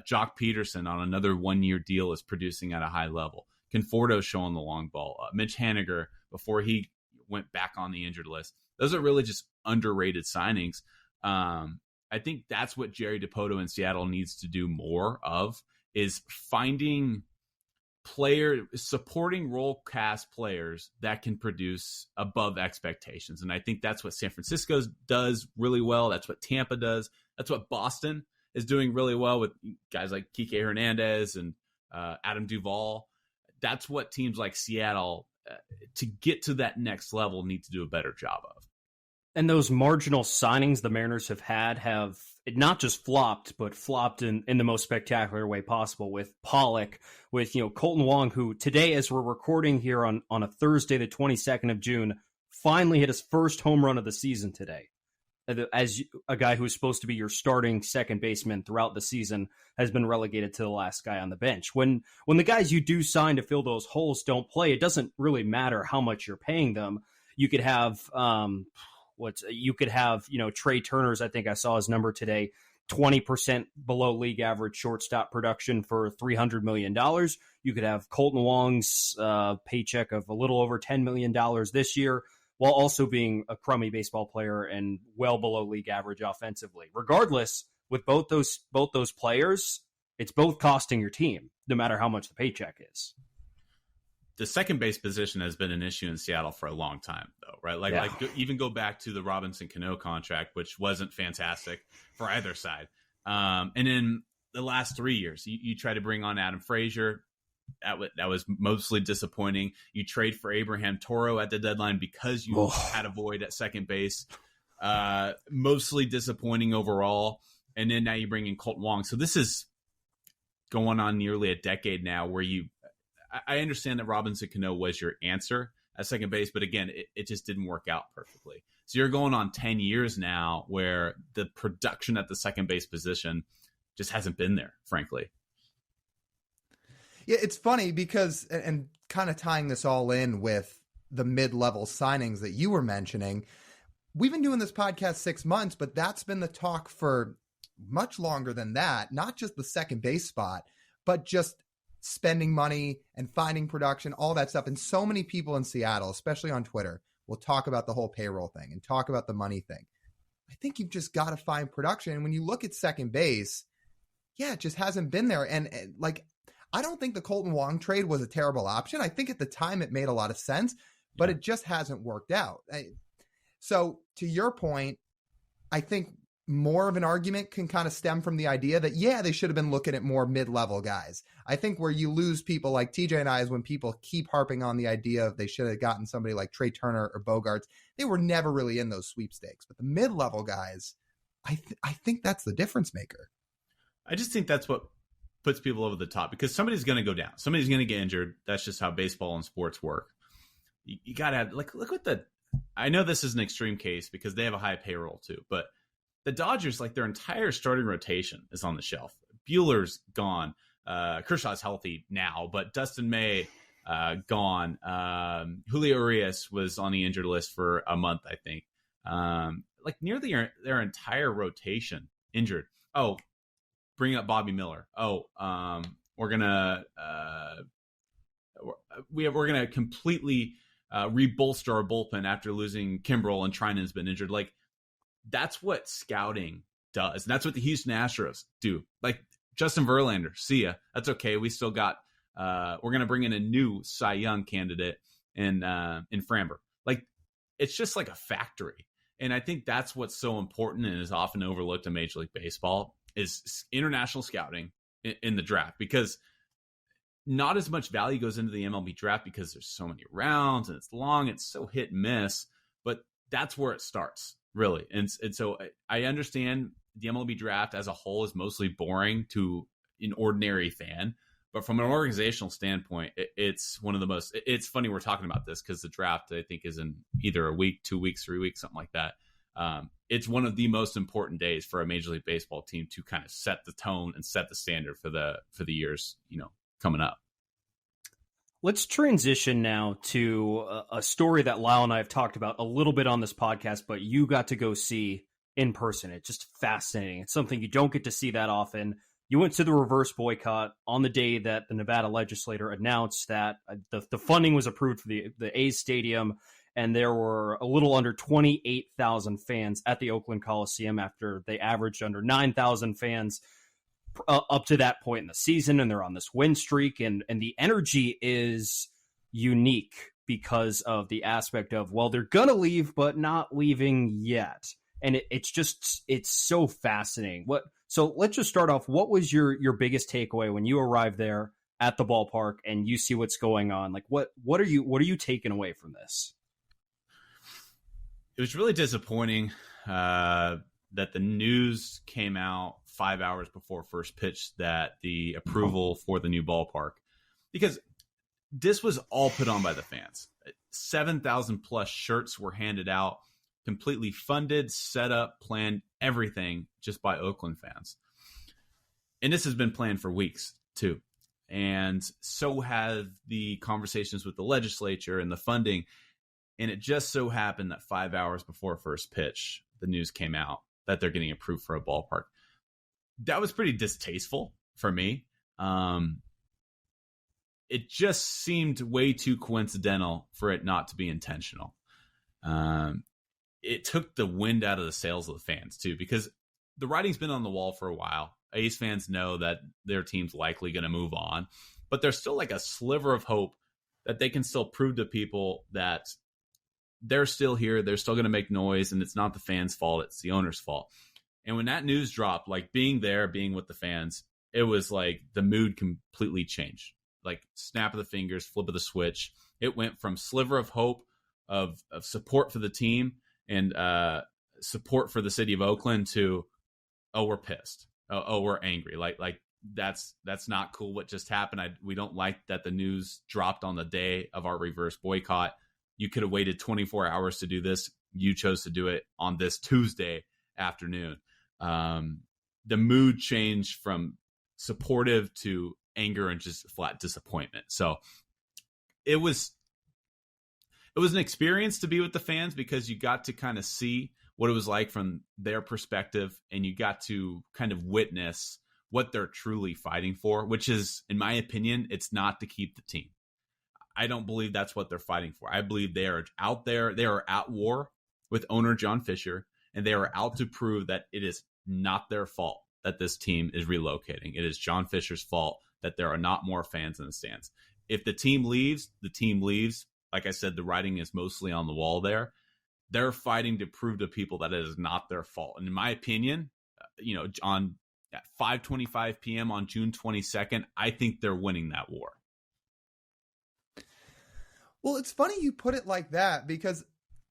Jock Peterson on another 1-year deal is producing at a high level. Conforto's showing the long ball. Mitch Haniger, before he went back on the injured list. Those are really just underrated signings. I think that's what Jerry Dipoto in Seattle needs to do more of, is finding supporting role cast players that can produce above expectations. And I think that's what San Francisco does really well. That's what Tampa does. That's what Boston is doing really well with guys like Kike Hernandez and Adam Duvall. That's what teams like Seattle, to get to that next level, need to do a better job of. And those marginal signings the Mariners have have not just flopped, but flopped in the most spectacular way possible, with Pollock, with Colton Wong, who today, as we're recording here on a Thursday, the 22nd of June, finally hit his first home run of the season today. As a guy who's supposed to be your starting second baseman throughout the season has been relegated to the last guy on the bench. When the guys you do sign to fill those holes don't play, it doesn't really matter how much you're paying them. You could have Trey Turner's, I think I saw his number today, 20% below league average shortstop production for $300 million. You could have Colton Wong's paycheck of a little over $10 million this year, while also being a crummy baseball player and well below league average offensively. Regardless, with both those players, it's both costing your team, no matter how much the paycheck is. The second base position has been an issue in Seattle for a long time, though, right? Like even go back to the Robinson Cano contract, which wasn't fantastic for either side. And in the last 3 years, you try to bring on Adam Frazier. That was mostly disappointing. You trade for Abraham Toro at the deadline because you had a void at second base. Mostly disappointing overall. And then now you bring in Colton Wong. So this is going on nearly a decade now where I understand that Robinson Cano was your answer at second base, but again, it just didn't work out perfectly. So you're going on 10 years now where the production at the second base position just hasn't been there, frankly. Yeah, it's funny because, and kind of tying this all in with the mid-level signings that you were mentioning, we've been doing this podcast 6 months, but that's been the talk for much longer than that. Not just the second base spot, but just spending money and finding production, all that stuff. And so many people in Seattle, especially on Twitter, will talk about the whole payroll thing and talk about the money thing. I think you've just got to find production. And when you look at second base, yeah, it just hasn't been there. And like, I don't think the Colton Wong trade was a terrible option. I think at the time it made a lot of sense, but it just hasn't worked out. So to your point, I think more of an argument can kind of stem from the idea that, yeah, they should have been looking at more mid-level guys. I think where you lose people like TJ and I is when people keep harping on the idea of they should have gotten somebody like Trey Turner or Bogarts. They were never really in those sweepstakes. But the mid-level guys, I think that's the difference maker. I just think that's what puts people over the top, because somebody's going to go down. Somebody's going to get injured. That's just how baseball and sports work. You got to have, like, look what I know this is an extreme case because they have a high payroll too, but the Dodgers, like, their entire starting rotation is on the shelf. Buehler's gone. Kershaw's healthy now, but Dustin May gone. Julio Urias was on the injured list for a month, I think. Like, nearly their entire rotation injured. Oh, bring up Bobby Miller. Oh, we're gonna completely rebolster our bullpen after losing Kimbrel and Trinan's been injured. Like, that's what scouting does. And that's what the Houston Astros do. Like, Justin Verlander, see ya. That's okay. We still got, we're going to bring in a new Cy Young candidate in Framber. Like, it's just like a factory. And I think that's what's so important and is often overlooked in Major League Baseball is international scouting in the draft, because not as much value goes into the MLB draft because there's so many rounds and it's long. It's so hit and miss, but that's where it starts. Really. And so I understand the MLB draft as a whole is mostly boring to an ordinary fan, but from an organizational standpoint, it's one of the most, it's funny we're talking about this because the draft, I think, is in either a week, 2 weeks, 3 weeks, something like that. It's one of the most important days for a Major League Baseball team to kind of set the tone and set the standard for the years, coming up. Let's transition now to a story that Lyle and I have talked about a little bit on this podcast, but you got to go see in person. It's just fascinating. It's something you don't get to see that often. You went to the reverse boycott on the day that the Nevada legislature announced that the funding was approved for the A's stadium, and there were a little under 28,000 fans at the Oakland Coliseum after they averaged under 9,000 fans up to that point in the season, and they're on this win streak, and the energy is unique because of the aspect of, well, they're gonna leave but not leaving yet, and it's so fascinating. So let's just start off. What was your biggest takeaway when you arrived there at the ballpark and you see what's going on? Like, what are you taking away from this? It was really disappointing that the news came out 5 hours before first pitch that the approval for the new ballpark, because this was all put on by the fans. 7,000 plus shirts were handed out, completely funded, set up, planned, everything just by Oakland fans. And this has been planned for weeks too. And so have the conversations with the legislature and the funding. And it just so happened that 5 hours before first pitch, the news came out that they're getting approved for a ballpark. That was pretty distasteful for me. It just seemed way too coincidental for it not to be intentional. It took the wind out of the sails of the fans too, because the writing's been on the wall for a while. A's fans know that their team's likely going to move on, but there's still like a sliver of hope that they can still prove to people that they're still here. They're still going to make noise, and it's not the fans' fault. It's the owner's fault. And when that news dropped, like being there, being with the fans, it was like the mood completely changed. Like snap of the fingers, flip of the switch. It went from sliver of hope of support for the team and support for the city of Oakland to, oh, we're pissed. Oh, we're angry. Like that's not cool what just happened. We don't like that the news dropped on the day of our reverse boycott. You could have waited 24 hours to do this. You chose to do it on this Tuesday afternoon. The mood changed from supportive to anger and just flat disappointment. So it was an experience to be with the fans, because you got to kind of see what it was like from their perspective, and you got to kind of witness what they're truly fighting for, which is, in my opinion, it's not to keep the team. I don't believe that's what they're fighting for. I believe they are out there. They are at war with owner John Fisher, and they are out to prove that it is not their fault that this team is relocating. It is John Fisher's fault that there are not more fans in the stands. If the team leaves, the team leaves. Like I said, the writing is mostly on the wall there. They're fighting to prove to people that it is not their fault. And in my opinion, at 5:25 p.m. on June 22nd, I think they're winning that war. Well, it's funny you put it like that, because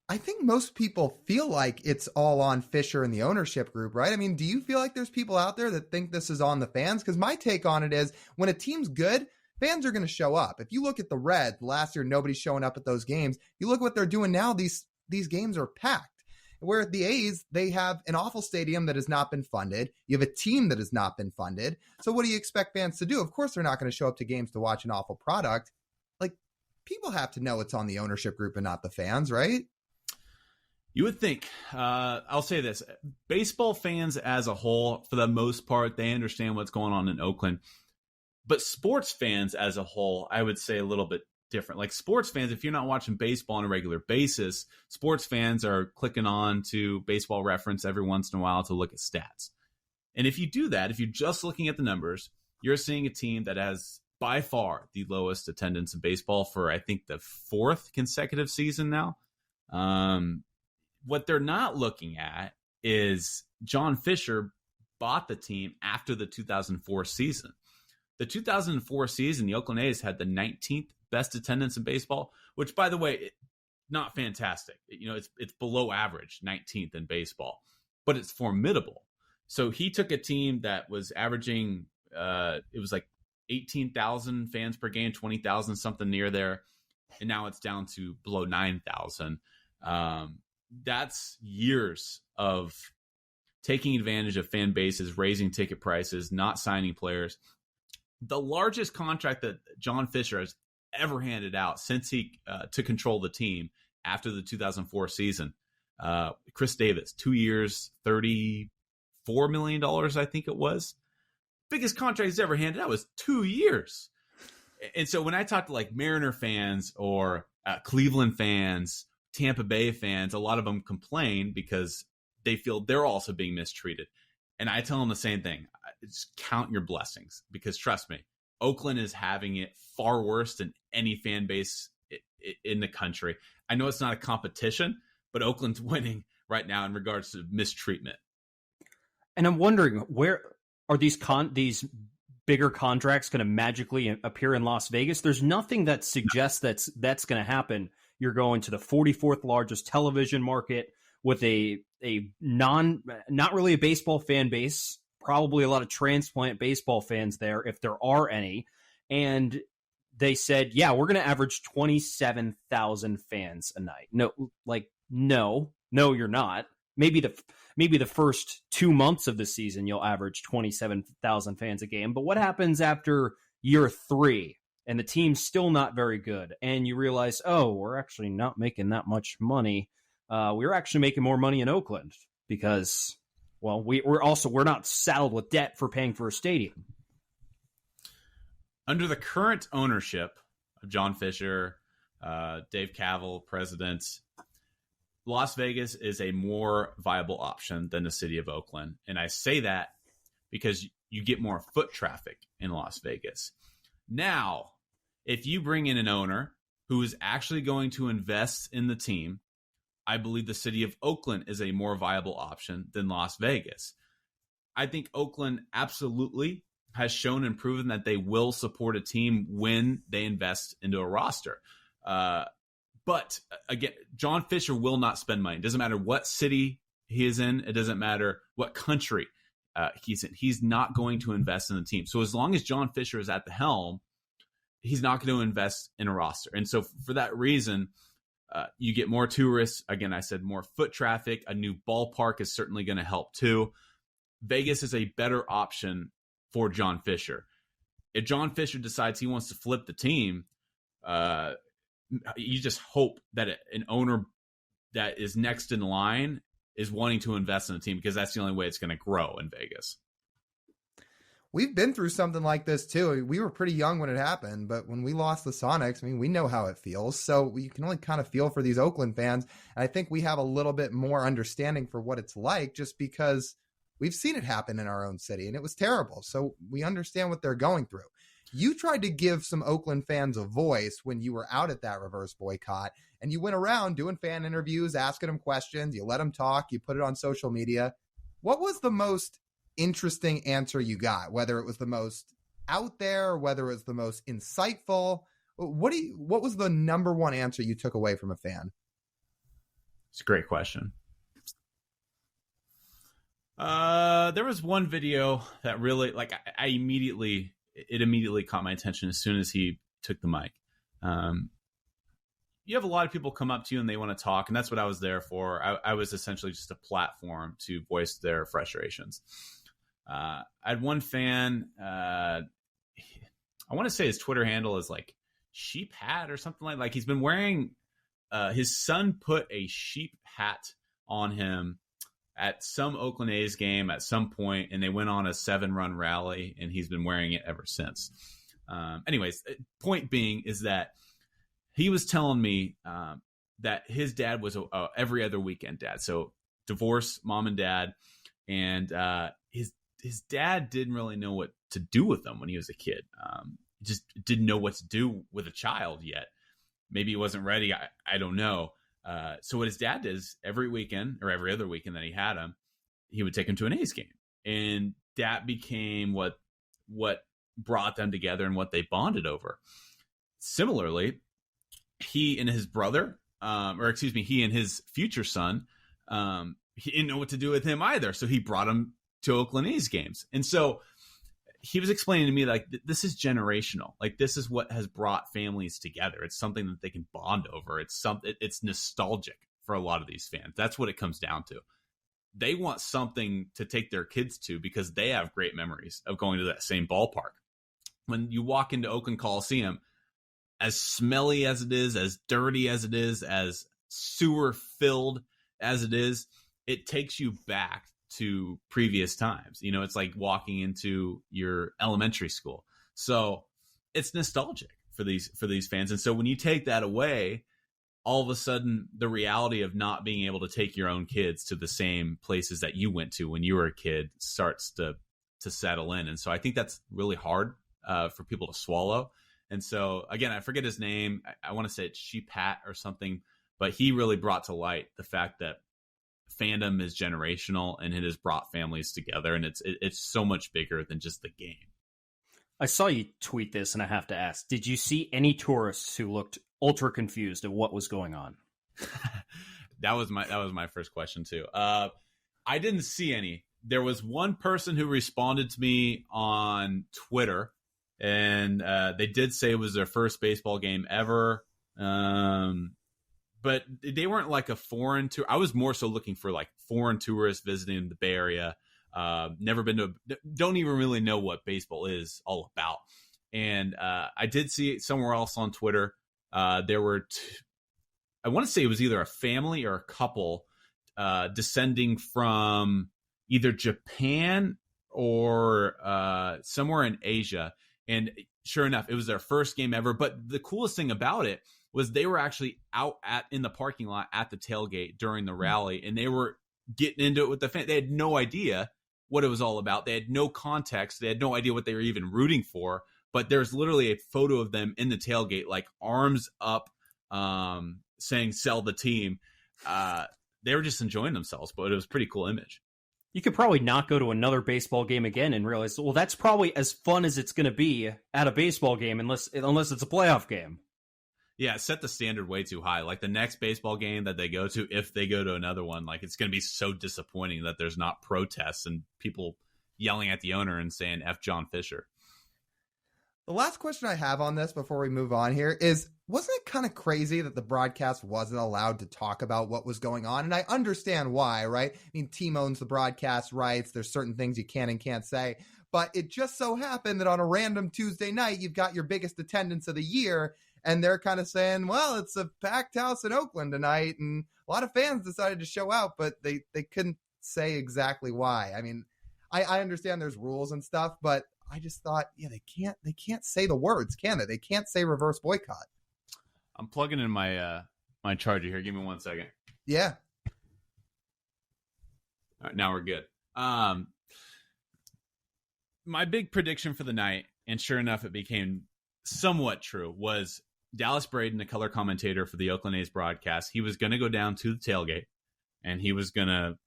I think most people feel like it's all on Fisher and the ownership group, right? I mean, do you feel like there's people out there that think this is on the fans? Because my take on it is, when a team's good, fans are going to show up. If you look at the Reds, last year, nobody's showing up at those games. You look what they're doing now, these games are packed. Where at the A's, they have an awful stadium that has not been funded. You have a team that has not been funded. So what do you expect fans to do? Of course, they're not going to show up to games to watch an awful product. Like, people have to know it's on the ownership group and not the fans, right? You would think. I'll say this. Baseball fans as a whole, for the most part, they understand what's going on in Oakland. But sports fans as a whole, I would say a little bit different. Like, sports fans, if you're not watching baseball on a regular basis, sports fans are clicking on to Baseball Reference every once in a while to look at stats. And if you do that, if you're just looking at the numbers, you're seeing a team that has by far the lowest attendance in baseball for, I think, the 4th consecutive season now. What they're not looking at is John Fisher bought the team after the 2004 season. The 2004 season, the Oakland A's had the 19th best attendance in baseball, which, by the way, not fantastic. It's below average, 19th in baseball, but it's formidable. So he took a team that was averaging, it was like 18,000 fans per game, 20,000, something near there. And now it's down to below 9,000. That's years of taking advantage of fan bases, raising ticket prices, not signing players. The largest contract that John Fisher has ever handed out since he took control of the team after the 2004 season, Chris Davis, 2 years, $34 million, I think it was. Biggest contract he's ever handed out was 2 years. And so when I talk to like Mariner fans or Cleveland fans, Tampa Bay fans, a lot of them complain because they feel they're also being mistreated. And I tell them the same thing. Just count your blessings, because trust me, Oakland is having it far worse than any fan base in the country. I know it's not a competition, but Oakland's winning right now in regards to mistreatment. And I'm wondering, where are these bigger contracts going to magically appear in Las Vegas? There's nothing that suggests that's going to happen. You're going to the 44th largest television market with a not really a baseball fan base, probably a lot of transplant baseball fans there, if there are any. And they said, yeah, we're going to average 27,000 fans a night. No, you're not. Maybe the first 2 months of the season, you'll average 27,000 fans a game. But what happens after year 3 and the team's still not very good, and you realize, oh, we're actually not making that much money. We're actually making more money in Oakland because, well, we're not saddled with debt for paying for a stadium. Under the current ownership of John Fisher, Dave Cavill, president, Las Vegas is a more viable option than the city of Oakland. And I say that because you get more foot traffic in Las Vegas. Now, if you bring in an owner who is actually going to invest in the team, I believe the city of Oakland is a more viable option than Las Vegas. I think Oakland absolutely has shown and proven that they will support a team when they invest into a roster. But again, John Fisher will not spend money. It doesn't matter what city he is in. It doesn't matter what country he's not going to invest in the team. So as long as John Fisher is at the helm, he's not going to invest in a roster. And so for that reason, you get more tourists. Again, I said more foot traffic. A new ballpark is certainly going to help too. Vegas is a better option for John Fisher. If John Fisher decides he wants to flip the team, you just hope that an owner that is next in line is wanting to invest in the team, because that's the only way it's going to grow in Vegas. We've been through something like this too. We were pretty young when it happened, but when we lost the Sonics, I mean, we know how it feels. So we can only kind of feel for these Oakland fans. And I think we have a little bit more understanding for what it's like, just because we've seen it happen in our own city and it was terrible. So we understand what they're going through. You tried to give some Oakland fans a voice when you were out at that reverse boycott, and you went around doing fan interviews, asking them questions. You let them talk. You put it on social media. What was the most interesting answer you got, whether it was the most out there or whether it was the most insightful? What was the number one answer you took away from a fan? It's a great question. There was one video that really, it immediately caught my attention as soon as he took the mic. You have a lot of people come up to you and they want to talk, and that's what I was there for. I was essentially just a platform to voice their frustrations. I had one fan, I want to say his Twitter handle is like sheep hat or something like he's been wearing, his son put a sheep hat on him at some Oakland A's game at some point, and they went on a 7-run rally, and he's been wearing it ever since. Anyways, point being is that he was telling me that his dad was a every other weekend dad. So divorced mom and dad, and his dad didn't really know what to do with him when he was a kid. Just didn't know what to do with a child yet. Maybe he wasn't ready. I don't know. So what his dad does every weekend or every other weekend that he had him, he would take him to an A's game. And that became what brought them together and what they bonded over. Similarly, he and his brother, he and his future son, he didn't know what to do with him either. So he brought him to Oakland A's games. And so he was explaining to me, like, this is generational. Like, this is what has brought families together. It's something that they can bond over. It's nostalgic for a lot of these fans. That's what it comes down to. They want something to take their kids to because they have great memories of going to that same ballpark. When you walk into Oakland Coliseum, as smelly as it is, as dirty as it is, as sewer filled as it is, it takes you back to previous times. You know, it's like walking into your elementary school. So it's nostalgic for these fans. And so when you take that away, all of a sudden the reality of not being able to take your own kids to the same places that you went to when you were a kid starts to settle in. And so I think that's really hard for people to swallow. And so again, I forget his name. I want to say it's Sheep Hat or something, but he really brought to light the fact that fandom is generational and it has brought families together, and it's so much bigger than just the game. I saw you tweet this, and I have to ask, did you see any tourists who looked ultra confused at what was going on? That was my first question too. I didn't see any. There was one person who responded to me on Twitter, and they did say it was their first baseball game ever. But they weren't like a foreign tour. I was more so looking for like foreign tourists visiting the Bay Area. Never been to, don't even really know what baseball is all about. And I did see it somewhere else on Twitter. There were, I want to say it was either a family or a couple descending from either Japan or somewhere in Asia. And sure enough, it was their first game ever. But the coolest thing about it was they were actually out in the parking lot at the tailgate during the rally, and they were getting into it with the fans. They had no idea what it was all about. They had no context. They had no idea what they were even rooting for. But there's literally a photo of them in the tailgate, like arms up, saying "sell the team." They were just enjoying themselves, but it was a pretty cool image. You could probably not go to another baseball game again and realize, well, that's probably as fun as it's going to be at a baseball game, unless it's a playoff game. Yeah, set the standard way too high. Like the next baseball game that they go to, if they go to another one, like it's going to be so disappointing that there's not protests and people yelling at the owner and saying F John Fisher. The last question I have on this before we move on here is, wasn't it kind of crazy that the broadcast wasn't allowed to talk about what was going on? And I understand why, right? I mean, team owns the broadcast rights. There's certain things you can and can't say. But it just so happened that on a random Tuesday night, you've got your biggest attendance of the year. And they're kind of saying, well, it's a packed house in Oakland tonight. And a lot of fans decided to show out, but they couldn't say exactly why. I mean, I understand there's rules and stuff, but I just thought, yeah, they can't say the words, can they? They can't say reverse boycott. I'm plugging in my my charger here. Give me 1 second. Yeah. All right, now we're good. My big prediction for the night, and sure enough, it became somewhat true, was Dallas Braden, the color commentator for the Oakland A's broadcast. He was going to go down to the tailgate, and he was going to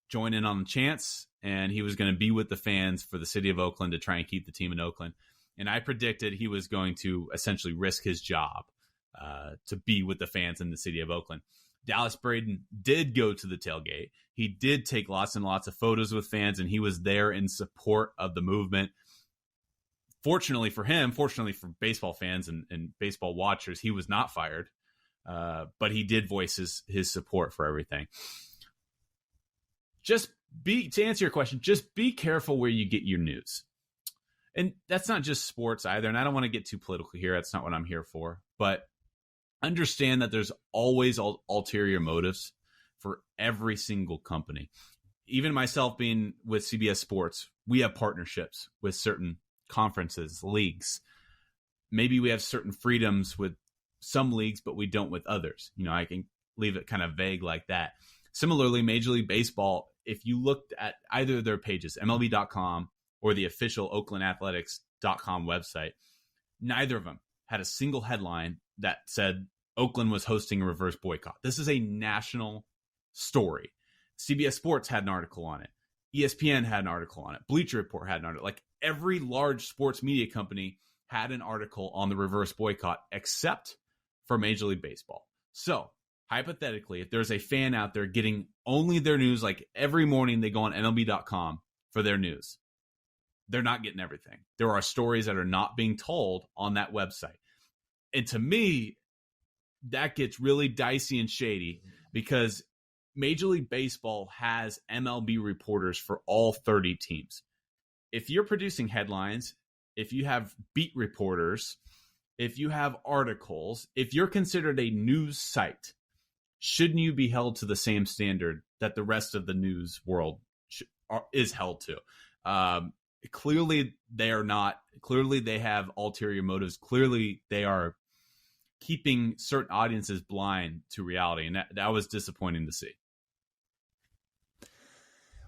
join in on the chants, and he was going to be with the fans for the city of Oakland to try and keep the team in Oakland. And I predicted he was going to essentially risk his job to be with the fans in the city of Oakland. Dallas Braden did go to the tailgate. He did take lots and lots of photos with fans, and he was there in support of the movement. Fortunately for him, fortunately for baseball fans and baseball watchers, he was not fired, but he did voice his support for everything. To answer your question, just be careful where you get your news. And that's not just sports either, and I don't want to get too political here. That's not what I'm here for. But understand that there's always ulterior motives for every single company. Even myself being with CBS Sports, we have partnerships with certain conferences, leagues. Maybe we have certain freedoms with some leagues, but we don't with others. I can leave it kind of vague like that. Similarly, Major League Baseball, if you looked at either of their pages, MLB.com or the official OaklandAthletics.com website, neither of them had a single headline that said Oakland was hosting a reverse boycott. This is a national story. CBS Sports had an article on it. ESPN had an article on it. Bleacher Report had an article. Like every large sports media company had an article on the reverse boycott except for Major League Baseball. So hypothetically, if there's a fan out there getting only their news, like every morning they go on MLB.com for their news, they're not getting everything. There are stories that are not being told on that website. And to me, that gets really dicey and shady because Major League Baseball has MLB reporters for all 30 teams. If you're producing headlines, if you have beat reporters, if you have articles, if you're considered a news site, shouldn't you be held to the same standard that the rest of the news world is held to? Clearly, they are not. Clearly, they have ulterior motives. Clearly, they are keeping certain audiences blind to reality, and that was disappointing to see.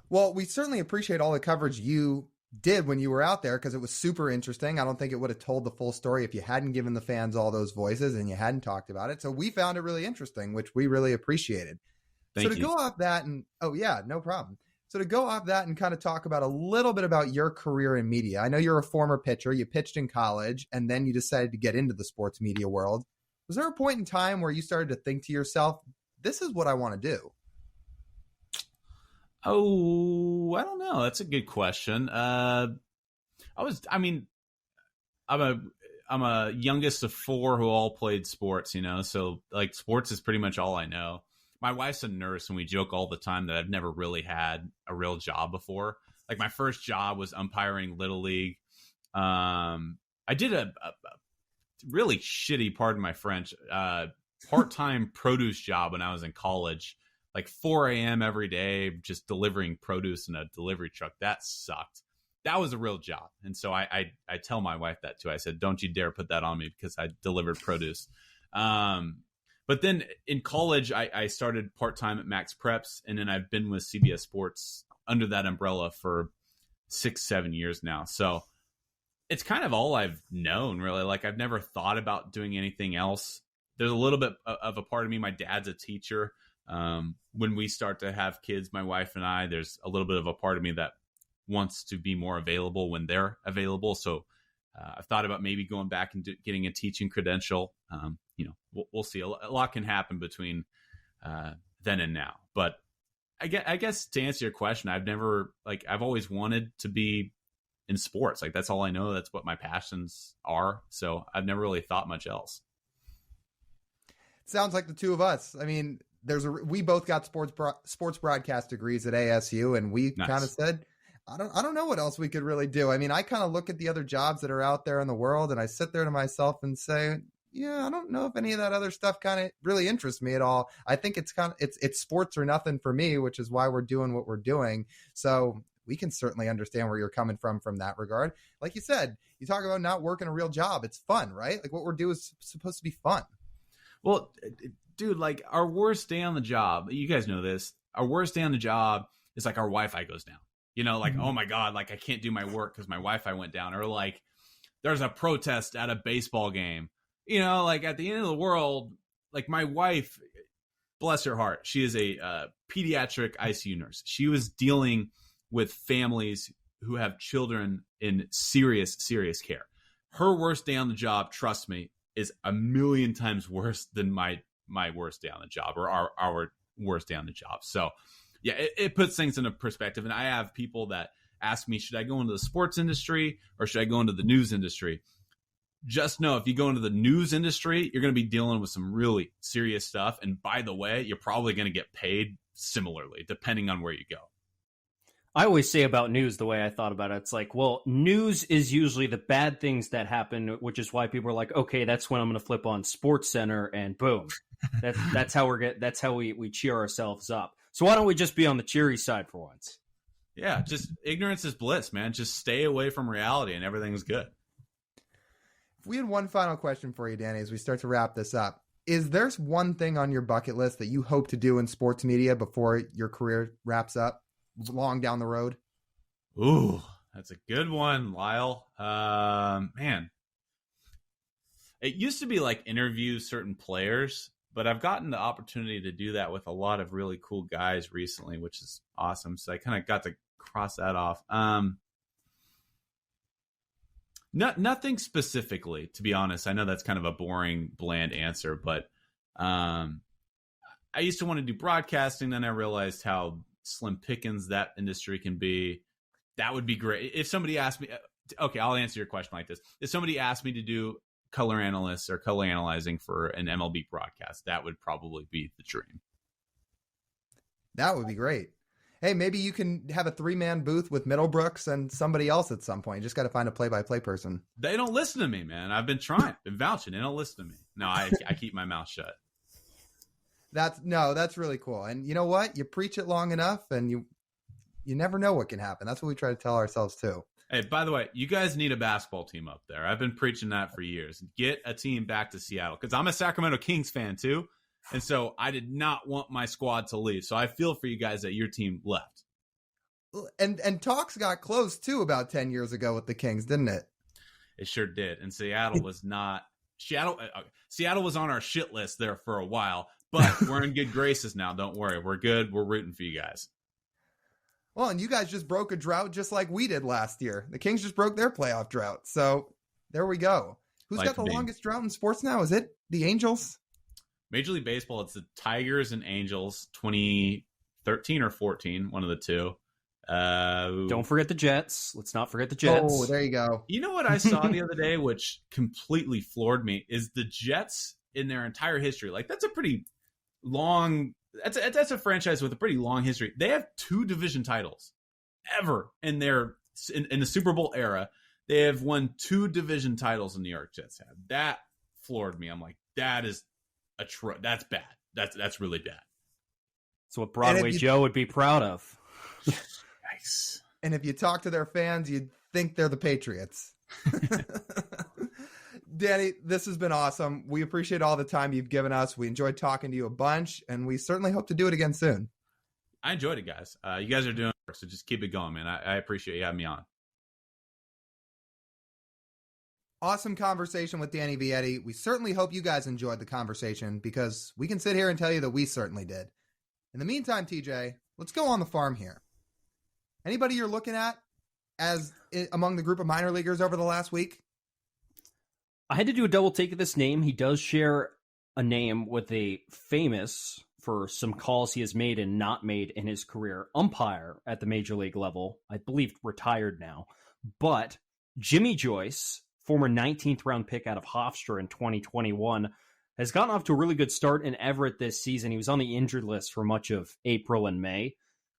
Well, we certainly appreciate all the coverage you did when you were out there because it was super interesting. I don't think it would have told the full story if you hadn't given the fans all those voices and you hadn't talked about it. So we found it really interesting, which we really appreciated. Thank you. Go off that and, oh yeah, no problem. So to go off that and kind of talk about a little bit about your career in media. I know you're a former pitcher. You pitched in college and then you decided to get into the sports media world. Was there a point in time where you started to think to yourself, this is what I want to do? Oh, I don't know. That's a good question. I'm a youngest of four who all played sports, so like sports is pretty much all I know. My wife's a nurse and we joke all the time that I've never really had a real job before. Like my first job was umpiring Little League. I did a really shitty, pardon my French, part-time produce job when I was in college. Like 4 a.m. every day, just delivering produce in a delivery truck. That sucked. That was a real job. And so I tell my wife that too. I said, don't you dare put that on me because I delivered produce. But then in college, I started part-time at Max Preps. And then I've been with CBS Sports under that umbrella for 6-7 years now. So it's kind of all I've known, really. Like I've never thought about doing anything else. There's a little bit of a part of me. My dad's a teacher. When we start to have kids, my wife and I, there's a little bit of a part of me that wants to be more available when they're available. So I've thought about maybe going back and getting a teaching credential. We'll see. A lot can happen between then and now. But I guess to answer your question, I've always wanted to be in sports. Like, that's all I know. That's what my passions are. So I've never really thought much else. Sounds like the two of us. I mean, we both got sports broadcast degrees at ASU, and we Nice. kind of said, I don't know what else we could really do. I mean, I kind of look at the other jobs that are out there in the world, and I sit there to myself and say, yeah, I don't know if any of that other stuff kind of really interests me at all. I think it's sports or nothing for me, which is why we're doing what we're doing. So we can certainly understand where you're coming from that regard. Like you said, you talk about not working a real job. It's fun, right? Like, what we're doing is supposed to be fun. Well, dude, like, our worst day on the job, you guys know this, our worst day on the job is like our Wi-Fi goes down. You know, like, oh my God, like, I can't do my work because my Wi-Fi went down. Or like, there's a protest at a baseball game. You know, like, at the end of the world, like, my wife, bless her heart, she is a pediatric ICU nurse. She was dealing with families who have children in serious, serious care. Her worst day on the job, trust me, is a million times worse than my worst day on the job, or our worst day on the job. So yeah, it puts things into perspective. And I have people that ask me, should I go into the sports industry or should I go into the news industry? Just know, if you go into the news industry, you're going to be dealing with some really serious stuff. And by the way, you're probably going to get paid similarly, depending on where you go. I always say about news, the way I thought about it, it's like, well, news is usually the bad things that happen, which is why people are like, okay, that's when I'm going to flip on Sports Center, and boom, that's how we cheer ourselves up. So why don't we just be on the cheery side for once? Yeah, just ignorance is bliss, man. Just stay away from reality, and everything's good. If we had one final question for you, Danny, as we start to wrap this up, is there one thing on your bucket list that you hope to do in sports media before your career wraps up? Long down the road? Ooh, that's a good one, Lyle. Man, it used to be like interview certain players, but I've gotten the opportunity to do that with a lot of really cool guys recently, which is awesome. So I kind of got to cross that off. Nothing specifically, to be honest. I know that's kind of a boring, bland answer, but I used to want to do broadcasting. Then I realized how slim pickings that industry can be. That would be great. If somebody asked me, okay, I'll answer your question like this. If somebody asked me to do color analysts or color analyzing for an MLB broadcast, that would probably be the dream. That would be great. Hey, maybe you can have a 3-man booth with Middlebrooks and somebody else at some point. You just got to find a play-by-play person. They don't listen to me, man. I've been trying, been vouching. They don't listen to me. No, I keep my mouth shut. That's really cool. And you know what? You preach it long enough and you never know what can happen. That's what we try to tell ourselves too. Hey, by the way, you guys need a basketball team up there. I've been preaching that for years. Get a team back to Seattle, because I'm a Sacramento Kings fan too. And so I did not want my squad to leave. So I feel for you guys that your team left. And talks got close too about 10 years ago with the Kings, didn't it? It sure did. And Seattle was not. Seattle was on our shit list there for a while. But we're in good graces now. Don't worry. We're good. We're rooting for you guys. Well, and you guys just broke a drought just like we did last year. The Kings just broke their playoff drought. So there we go. Who's got the longest drought in sports now? Is it the Angels? Major League Baseball, it's the Tigers and Angels, 2013 or 14, one of the two. Don't forget the Jets. Let's not forget the Jets. Oh, there you go. You know what I saw the other day, which completely floored me, is the Jets in their entire history. Like, that's a pretty long, that's a franchise with a pretty long history. They have 2 division titles ever in in the Super Bowl era. They have won 2 division titles, the New York Jets have. That floored me. I'm like, that's bad. That's really bad. It's what Broadway Joe would be proud of. Nice. And if you talk to their fans, you'd think they're the Patriots. Danny, this has been awesome. We appreciate all the time you've given us. We enjoyed talking to you a bunch, and we certainly hope to do it again soon. I enjoyed it, guys. You guys are doing it, so just keep it going, man. I appreciate you having me on. Awesome conversation with Danny Vietti. We certainly hope you guys enjoyed the conversation, because we can sit here and tell you that we certainly did. In the meantime, TJ, let's go on the farm here. Anybody you're looking at as among the group of minor leaguers over the last week? I had to do a double take of this name. He does share a name with a famous for some calls he has made and not made in his career. Umpire at the major league level, I believe retired now. But Jimmy Joyce, former 19th round pick out of Hofstra in 2021, has gotten off to a really good start in Everett this season. He was on the injured list for much of April and May.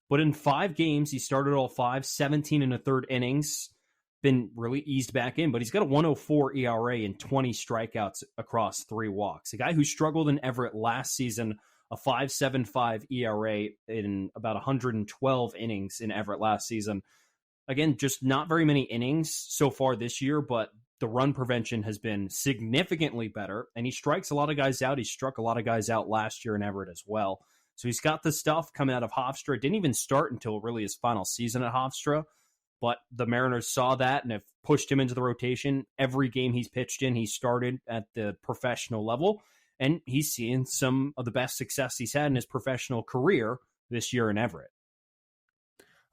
But in 5 games, he started all 5, 17 and a third innings, been really eased back in, but he's got a 104 ERA and 20 strikeouts across 3 walks. A guy who struggled in Everett last season, a 5.75 ERA in about 112 innings in Everett last season. Again, just not very many innings so far this year, but the run prevention has been significantly better, and he strikes a lot of guys out. He struck a lot of guys out last year in Everett as well. So he's got the stuff coming out of Hofstra. It didn't even start until really his final season at Hofstra, but the Mariners saw that and have pushed him into the rotation. Every game he's pitched in, he started at the professional level, and he's seeing some of the best success he's had in his professional career this year in Everett.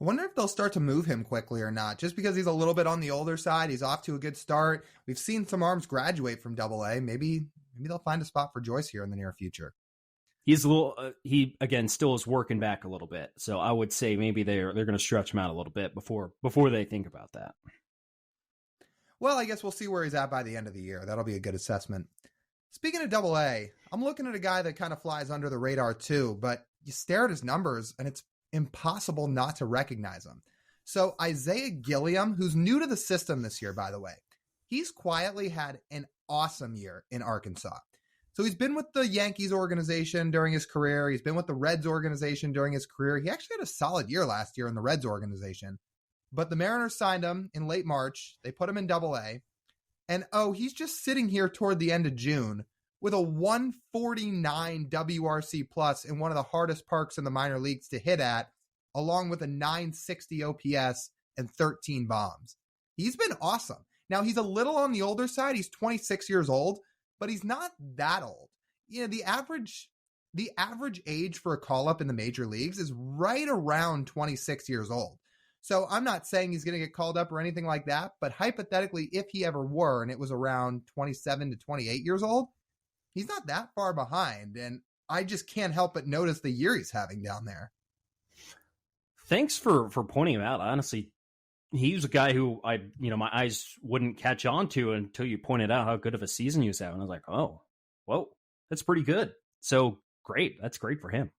I wonder if they'll start to move him quickly or not, just because he's a little bit on the older side. He's off to a good start. We've seen some arms graduate from AA. Maybe they'll find a spot for Joyce here in the near future. He's a little, he again still is working back a little bit. So I would say maybe they're going to stretch him out a little bit before they think about that. Well, I guess we'll see where he's at by the end of the year. That'll be a good assessment. Speaking of AA, I'm looking at a guy that kind of flies under the radar too, but you stare at his numbers and it's impossible not to recognize him. So Isaiah Gilliam, who's new to the system this year, by the way, he's quietly had an awesome year in Arkansas. So he's been with the Yankees organization during his career. He's been with the Reds organization during his career. He actually had a solid year last year in the Reds organization. But the Mariners signed him in late March. They put him in AA. And, he's just sitting here toward the end of June with a 149 WRC plus in one of the hardest parks in the minor leagues to hit at, along with a 960 OPS and 13 bombs. He's been awesome. Now, he's a little on the older side. He's 26 years old. But he's not that old. You know, the average age for a call-up in the major leagues is right around 26 years old. So I'm not saying he's going to get called up or anything like that, but hypothetically, if he ever were, and it was around 27 to 28 years old, he's not that far behind. And I just can't help but notice the year he's having down there. Thanks for pointing him out. Honestly, he was a guy who my eyes wouldn't catch on to until you pointed out how good of a season he was having. I was like, oh, whoa, that's pretty good. So great. That's great for him.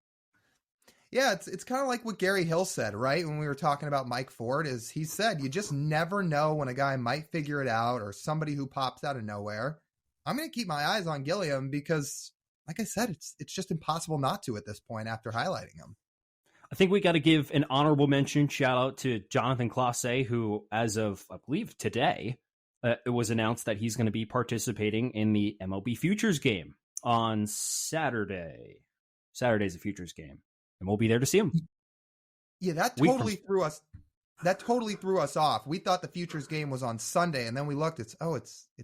Yeah, it's kind of like what Gary Hill said, right? When we were talking about Mike Ford, is he said, you just never know when a guy might figure it out or somebody who pops out of nowhere. I'm going to keep my eyes on Gilliam because, like I said, it's just impossible not to at this point after highlighting him. I think we got to give an honorable mention, shout out to Jonathan Clase, who, as of, I believe, today, it was announced that he's going to be participating in the MLB Futures game on Saturday. Saturday's a Futures game, and we'll be there to see him. Yeah, that totally threw us off. We thought the Futures game was on Sunday, and then we looked. It's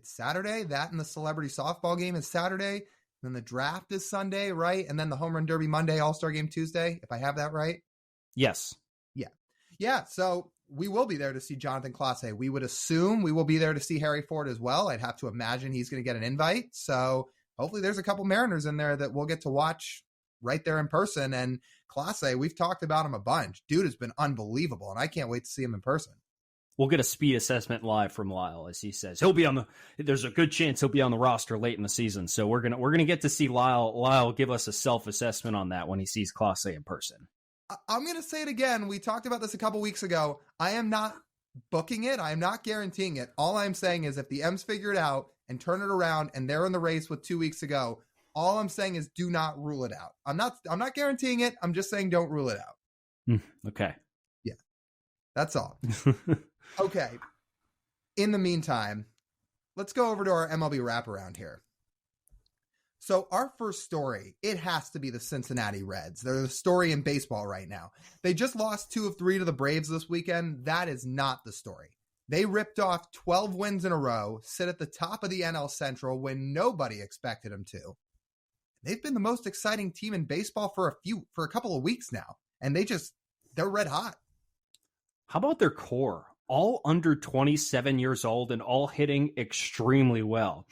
Saturday. That and the celebrity softball game is Saturday. Then the draft is Sunday, right? And then the Home Run Derby Monday, All-Star Game Tuesday, if I have that right. Yes. Yeah. So we will be there to see Jonathan Clase. We would assume we will be there to see Harry Ford as well. I'd have to imagine he's going to get an invite. So hopefully there's a couple Mariners in there that we'll get to watch right there in person. And Clase, we've talked about him a bunch. Dude has been unbelievable, and I can't wait to see him in person. We'll get a speed assessment live from Lyle, as he says. There's a good chance he'll be on the roster late in the season. So we're gonna get to see Lyle give us a self-assessment on that when he sees Clase in person. I'm gonna say it again. We talked about this a couple weeks ago. I am not booking it. I am not guaranteeing it. All I'm saying is if the M's figure it out and turn it around and they're in the race with 2 weeks ago, all I'm saying is do not rule it out. I'm not guaranteeing it. I'm just saying don't rule it out. Okay. Yeah. That's all. Okay. In the meantime, let's go over to our MLB wraparound here. So our first story, it has to be the Cincinnati Reds. They're the story in baseball right now. They just lost 2 of 3 to the Braves this weekend. That is not the story. They ripped off 12 wins in a row, sit at the top of the NL Central when nobody expected them to. They've been the most exciting team in baseball for a couple of weeks now, and they're red hot. How about their core? All under 27 years old and all hitting extremely well.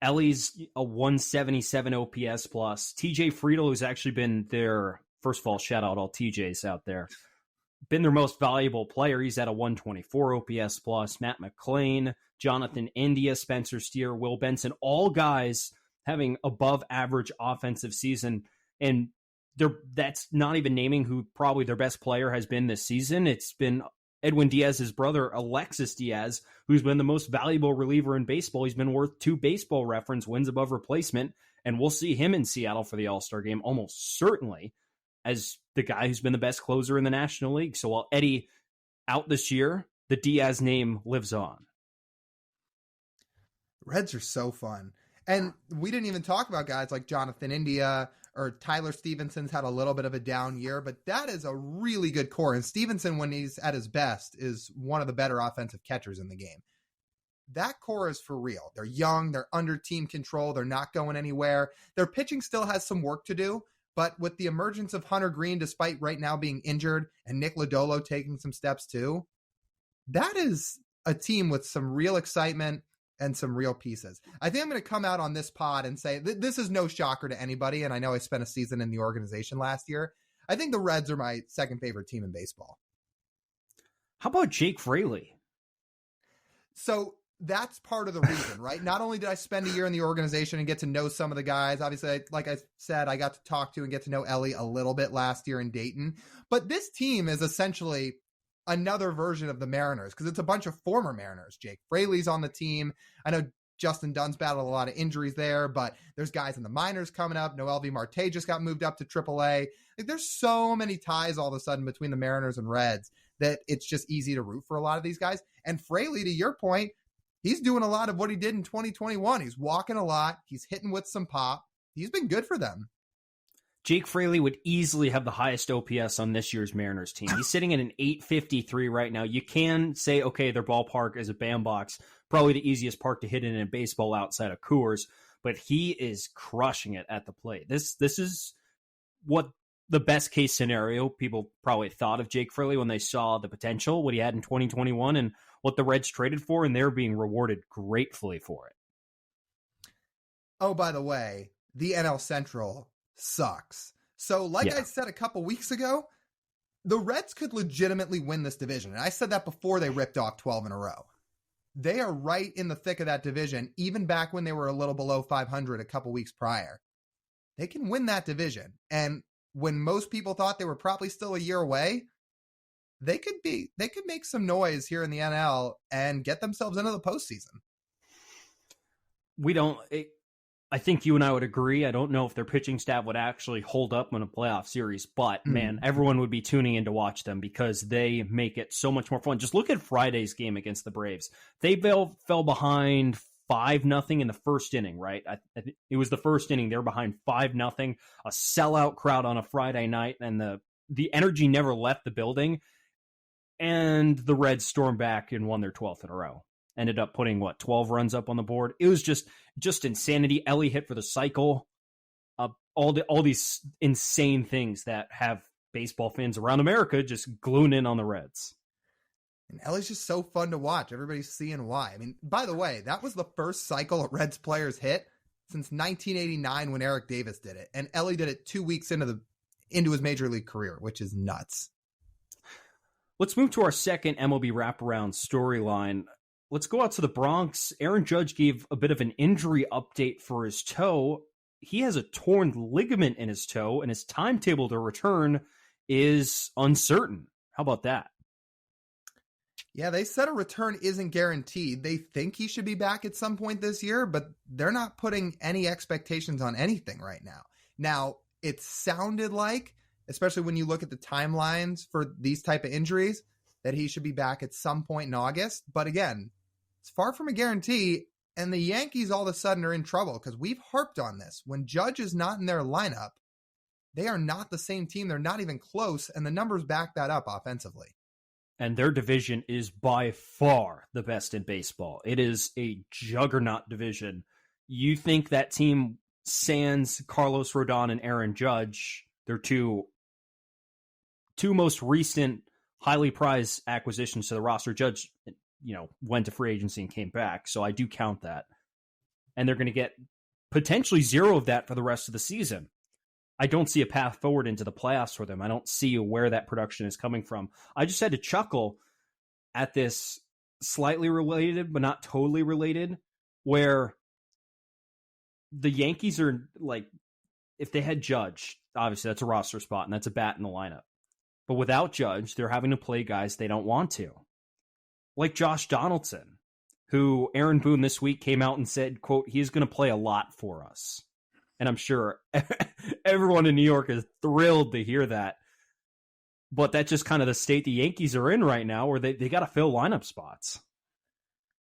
Ellie's a 177 OPS plus. TJ Friedel, who's actually been their, first of all, shout out all TJs out there, been their most valuable player. He's at a 124 OPS plus. Matt McClain, Jonathan India, Spencer Steer, Will Benson, all guys having above average offensive season. And that's not even naming who probably their best player has been this season. It's been Edwin Diaz's brother, Alexis Diaz, who's been the most valuable reliever in baseball. He's been worth 2 Baseball Reference wins above replacement, and we'll see him in Seattle for the All-Star game almost certainly as the guy who's been the best closer in the National League. So while Eddie out this year, the Diaz name lives on. Reds are so fun. And we didn't even talk about guys like Jonathan India or Tyler Stevenson's had a little bit of a down year, but that is a really good core. And Stevenson, when he's at his best, is one of the better offensive catchers in the game. That core is for real. They're young. They're under team control. They're not going anywhere. Their pitching still has some work to do, but with the emergence of Hunter Green, despite right now being injured, and Nick Lodolo taking some steps too, that is a team with some real excitement and some real pieces. I think I'm going to come out on this pod and say this is no shocker to anybody, and I know I spent a season in the organization last year. I think the Reds are my second favorite team in baseball. How about Jake Fraley? So that's part of the reason, right? Not only did I spend a year in the organization and get to know some of the guys, obviously, like I said, I got to talk to and get to know Ellie a little bit last year in Dayton, but this team is essentially another version of the Mariners because it's a bunch of former Mariners. Jake Fraley's on the team. I know Justin Dunn's battled a lot of injuries there, but there's guys in the minors coming up. Noel V. Marte just got moved up to AAA. Like, there's so many ties all of a sudden between the Mariners and Reds that it's just easy to root for a lot of these guys. And Fraley, to your point, he's doing a lot of what he did in 2021. He's walking a lot. He's hitting with some pop. He's been good for them. Jake Fraley would easily have the highest OPS on this year's Mariners team. He's sitting at an 853 right now. You can say, okay, their ballpark is a bandbox, probably the easiest park to hit in baseball outside of Coors, but he is crushing it at the plate. This is what the best case scenario people probably thought of Jake Fraley when they saw the potential, what he had in 2021 and what the Reds traded for, and they're being rewarded gratefully for it. Oh, by the way, the NL Central sucks. So like I said a couple weeks ago, the Reds could legitimately win this division. And I said that before they ripped off 12 in a row. They are right in the thick of that division, even back when they were a little below 500 a couple weeks prior. They can win that division. And when most people thought they were probably still a year away, they could make some noise here in the NL and get themselves into the postseason. I think you and I would agree. I don't know if their pitching staff would actually hold up in a playoff series, but man, everyone would be tuning in to watch them because they make it so much more fun. Just look at Friday's game against the Braves. They fell behind 5-0 in the first inning, right? It was the first inning. They were behind 5-0, a sellout crowd on a Friday night, and the energy never left the building. And the Reds stormed back and won their 12th in a row. Ended up putting 12 runs up on the board. It was just insanity. Ellie hit for the cycle. All these insane things that have baseball fans around America just gluing in on the Reds. And Ellie's just so fun to watch. Everybody's seeing why. I mean, by the way, that was the first cycle a Reds players hit since 1989 when Eric Davis did it. And Ellie did it 2 weeks into his major league career, which is nuts. Let's move to our second MLB Wraparound storyline. Let's go out to the Bronx. Aaron Judge gave a bit of an injury update for his toe. He has a torn ligament in his toe, and his timetable to return is uncertain. How about that? Yeah, they said a return isn't guaranteed. They think he should be back at some point this year, but they're not putting any expectations on anything right now. Now, it sounded like, especially when you look at the timelines for these type of injuries, that he should be back at some point in August. But again, it's far from a guarantee, and the Yankees all of a sudden are in trouble because we've harped on this. When Judge is not in their lineup, they are not the same team. They're not even close, and the numbers back that up offensively. And their division is by far the best in baseball. It is a juggernaut division. You think that team sans Carlos Rodon and Aaron Judge, their two most recent highly prized acquisitions to the roster. Judge, went to free agency and came back, so I do count that. and they're going to get potentially zero of that for the rest of the season. I don't see a path forward into the playoffs for them. I don't see where that production is coming from. I just had to chuckle at this slightly related, but not totally related, where the Yankees are like, if they had Judge, obviously that's a roster spot and that's a bat in the lineup. But without Judge, they're having to play guys they don't want to. Like Josh Donaldson, who Aaron Boone this week came out and said, quote, he's going to play a lot for us. And I'm sure everyone in New York is thrilled to hear that. But that's just kind of the state the Yankees are in right now, where they got to fill lineup spots.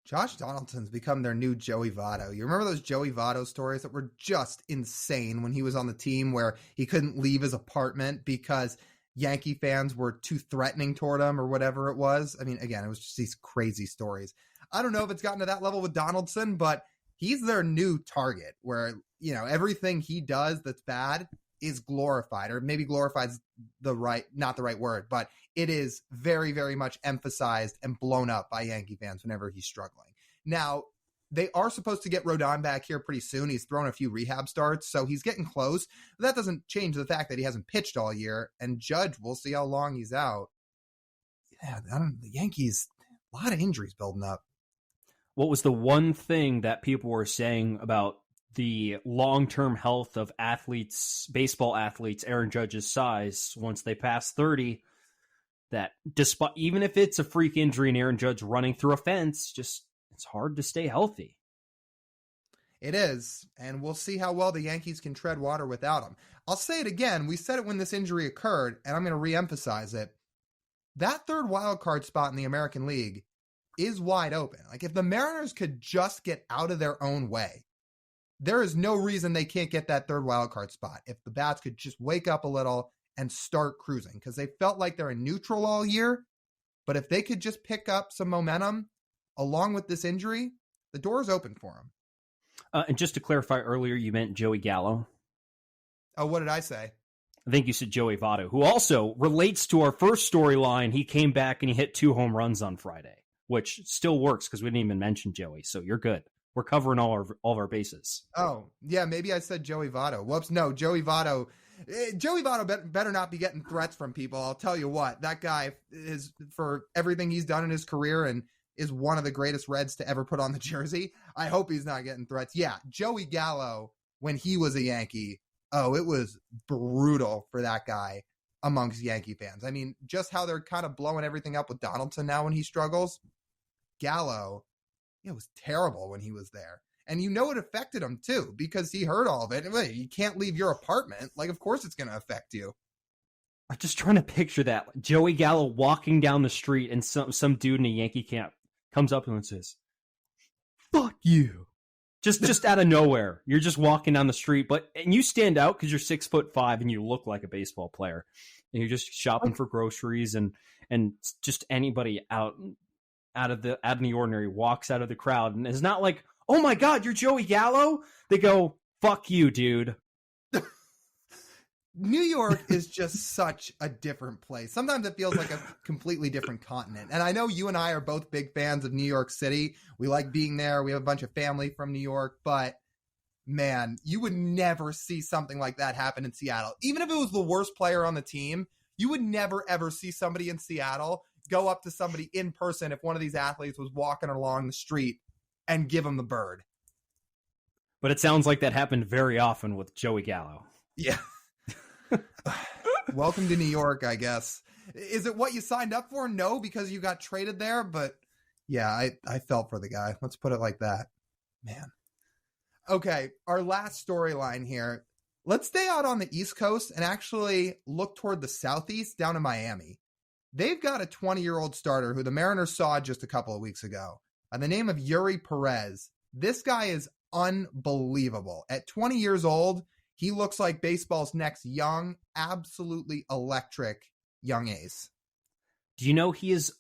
Josh Donaldson's become their new Joey Votto. You remember those Joey Votto stories that were just insane when he was on the team, where he couldn't leave his apartment because Yankee fans were too threatening toward him or whatever it was? I mean, again, it was just these crazy stories. I don't know if it's gotten to that level with Donaldson, but he's their new target where, you know, everything he does that's bad is glorified, or maybe glorified is not the right word, but it is very, very much emphasized and blown up by Yankee fans whenever he's struggling. Now, they are supposed to get Rodon back here pretty soon. He's thrown a few rehab starts, so he's getting close. But that doesn't change the fact that he hasn't pitched all year, and Judge, we'll see how long he's out. Yeah, the Yankees, a lot of injuries building up. What was the one thing that people were saying about the long-term health of athletes, baseball athletes, Aaron Judge's size, once they pass 30, that despite, even if it's a freak injury and Aaron Judge running through a fence, just it's hard to stay healthy. It is, and we'll see how well the Yankees can tread water without him. I'll say it again. We said it when this injury occurred, and I'm going to reemphasize it. That third wild card spot in the American League is wide open. Like, if the Mariners could just get out of their own way, there is no reason they can't get that third wild card spot. If the bats could just wake up a little and start cruising, because they felt like they're in neutral all year. But if they could just pick up some momentum along with this injury, the door is open for them. And just to clarify, earlier you meant Joey Gallo. Oh, what did I say? I think you said Joey Votto, who also relates to our first storyline. He came back and he hit 2 home runs on Friday, which still works because we didn't even mention Joey. So you're good. We're covering all of our bases. Oh, yeah, maybe I said Joey Votto. Whoops, no, Joey Votto. Joey Votto better not be getting threats from people. I'll tell you what, that guy is, for everything he's done in his career, and is one of the greatest Reds to ever put on the jersey. I hope he's not getting threats. Yeah, Joey Gallo, when he was a Yankee, oh, it was brutal for that guy amongst Yankee fans. I mean, just how they're kind of blowing everything up with Donaldson now when he struggles. Gallo, it was terrible when he was there. And you know it affected him too, because he heard all of it. You can't leave your apartment. Like, of course it's going to affect you. I'm just trying to picture that. Joey Gallo walking down the street and some dude in a Yankee camp comes up to him and says, "Fuck you." Just out of nowhere. You're just walking down the street, and you stand out because you're 6'5" and you look like a baseball player. And you're just shopping for groceries, and just anybody out of the ordinary walks out of the crowd and is not like, "Oh my God, you're Joey Gallo." They go, "Fuck you, dude." New York is just such a different place. Sometimes it feels like a completely different continent. And I know you and I are both big fans of New York City. We like being there. We have a bunch of family from New York. But, man, you would never see something like that happen in Seattle. Even if it was the worst player on the team, you would never, ever see somebody in Seattle go up to somebody in person if one of these athletes was walking along the street and give them the bird. But it sounds like that happened very often with Joey Gallo. Yeah. Welcome to New York, I guess. Is it what you signed up for? No, because you got traded there. But yeah, I felt for the guy. Let's put it like that. Man. Okay, our last storyline here. Let's stay out on the East Coast and actually look toward the Southeast down in Miami. They've got a 20-year-old starter who the Mariners saw just a couple of weeks ago by the name of Yuri Perez. This guy is unbelievable. At 20 years old, he looks like baseball's next young, absolutely electric young ace. Do you know he is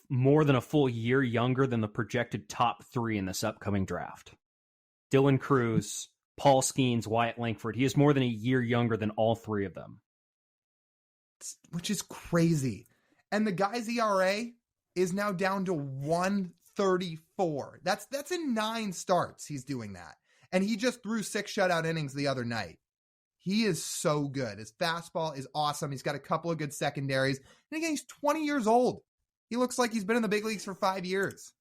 more than a full year younger than the projected top 3 in this upcoming draft? Dylan Cruz, Paul Skeens, Wyatt Langford. He is more than a year younger than all 3 of them. Which is crazy. And the guy's ERA is now down to 1.34. That's in 9 starts he's doing that. And he just threw 6 shutout innings the other night. He is so good. His fastball is awesome. He's got a couple of good secondaries. And again, he's 20 years old. He looks like he's been in the big leagues for 5 years.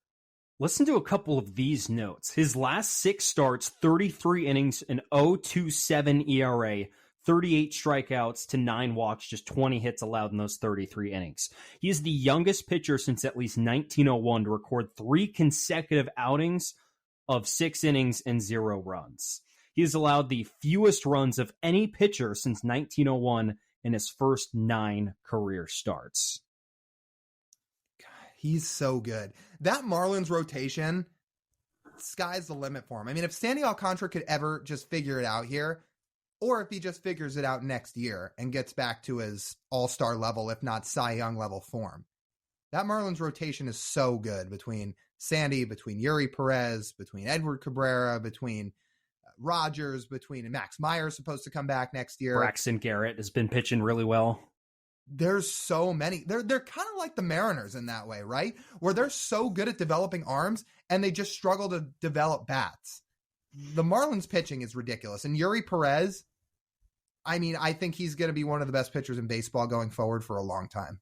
Listen to a couple of these notes. His last 6 starts, 33 innings, an 0.27 ERA, 38 strikeouts to 9 walks, just 20 hits allowed in those 33 innings. He is the youngest pitcher since at least 1901 to record 3 consecutive outings of 6 innings and 0 runs. He has allowed the fewest runs of any pitcher since 1901 in his first 9 career starts. He's so good. That Marlins rotation, sky's the limit for him. I mean, if Sandy Alcantara could ever just figure it out here, or if he just figures it out next year and gets back to his all-star level, if not Cy Young level form, that Marlins rotation is so good between Sandy, between Yuri Perez, between Edward Cabrera, between Rogers, between Max Meyer is supposed to come back next year. Braxton Garrett has been pitching really well. There's so many. They're kind of like the Mariners in that way, right? Where they're so good at developing arms and they just struggle to develop bats. The Marlins pitching is ridiculous. And Yuri Perez, I mean, I think he's going to be one of the best pitchers in baseball going forward for a long time.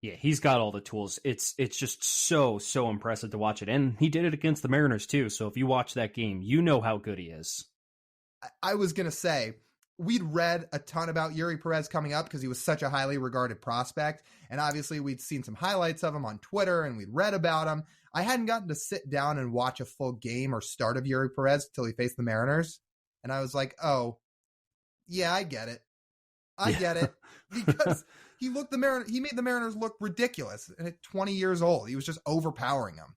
Yeah, he's got all the tools. It's just so impressive to watch it. And he did it against the Mariners too. So if you watch that game, you know how good he is. I was going to say, we'd read a ton about Yuri Perez coming up because he was such a highly regarded prospect. And obviously we'd seen some highlights of him on Twitter and we'd read about him. I hadn't gotten to sit down and watch a full game or start of Yuri Perez until he faced the Mariners. And I was like, oh, yeah, I get it. I get it. Because he made the Mariners look ridiculous. And at 20 years old, he was just overpowering them.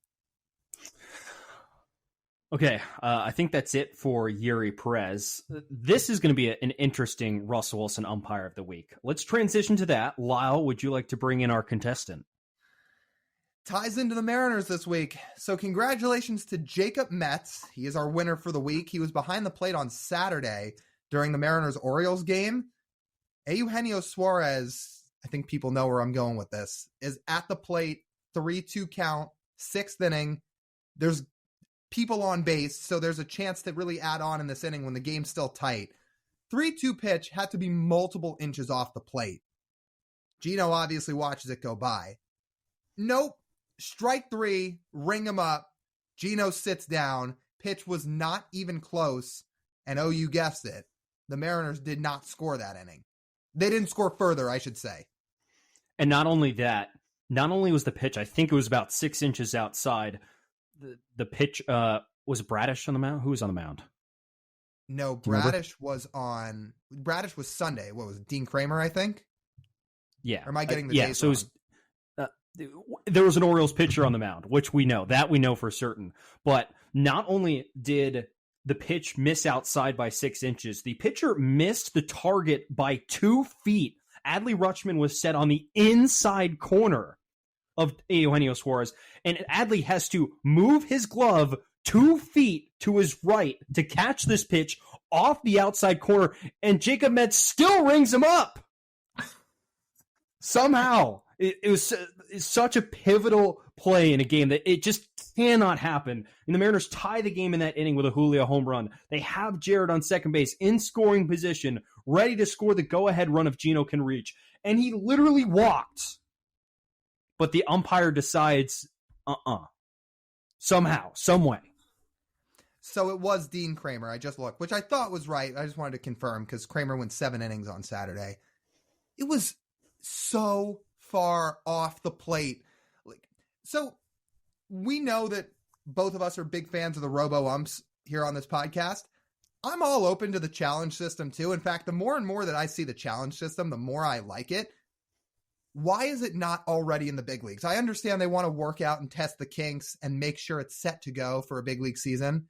Okay, I think that's it for Yuri Perez. This is going to be an interesting Russell Wilson umpire of the week. Let's transition to that. Lyle, would you like to bring in our contestant? Ties into the Mariners this week. So congratulations to Jacob Metz. He is our winner for the week. He was behind the plate on Saturday during the Mariners-Orioles game. Eugenio Suarez, I think people know where I'm going with this, is at the plate, 3-2 count, 6th inning. There's people on base, so there's a chance to really add on in this inning when the game's still tight. 3-2 pitch had to be multiple inches off the plate. Gino obviously watches it go by. Nope. Strike 3, ring him up. Gino sits down. Pitch was not even close. And oh, you guessed it. The Mariners did not score that inning. They didn't score further, I should say. And not only that, not only was the pitch, I think it was about 6 inches outside. The pitch, was Bradish on the mound? Who was on the mound? No, Bradish was Sunday. What was it? Dean Kramer, I think? Yeah. Or am I getting the days days so wrong? There was an Orioles pitcher on the mound, which we know. That we know for certain. But not only did the pitch miss outside by 6 inches, the pitcher missed the target by 2 feet. Adley Rutschman was set on the inside corner of Eugenio Suarez, and Adley has to move his glove 2 feet to his right to catch this pitch off the outside corner, and Jacob Metz still rings him up. Somehow. It was such a pivotal play in a game that it just cannot happen. And the Mariners tie the game in that inning with a Julio home run. They have Jared on second base in scoring position, ready to score the go-ahead run if Gino can reach. And he literally walked. But the umpire decides, somehow, some way. So it was Dean Kramer. I just looked, which I thought was right. I just wanted to confirm because Kramer went 7 innings on Saturday. It was so far off the plate. So we know that both of us are big fans of the robo-umps here on this podcast. I'm all open to the challenge system too. In fact, the more and more that I see the challenge system, the more I like it. Why is it not already in the big leagues? I understand they want to work out and test the kinks and make sure it's set to go for a big league season.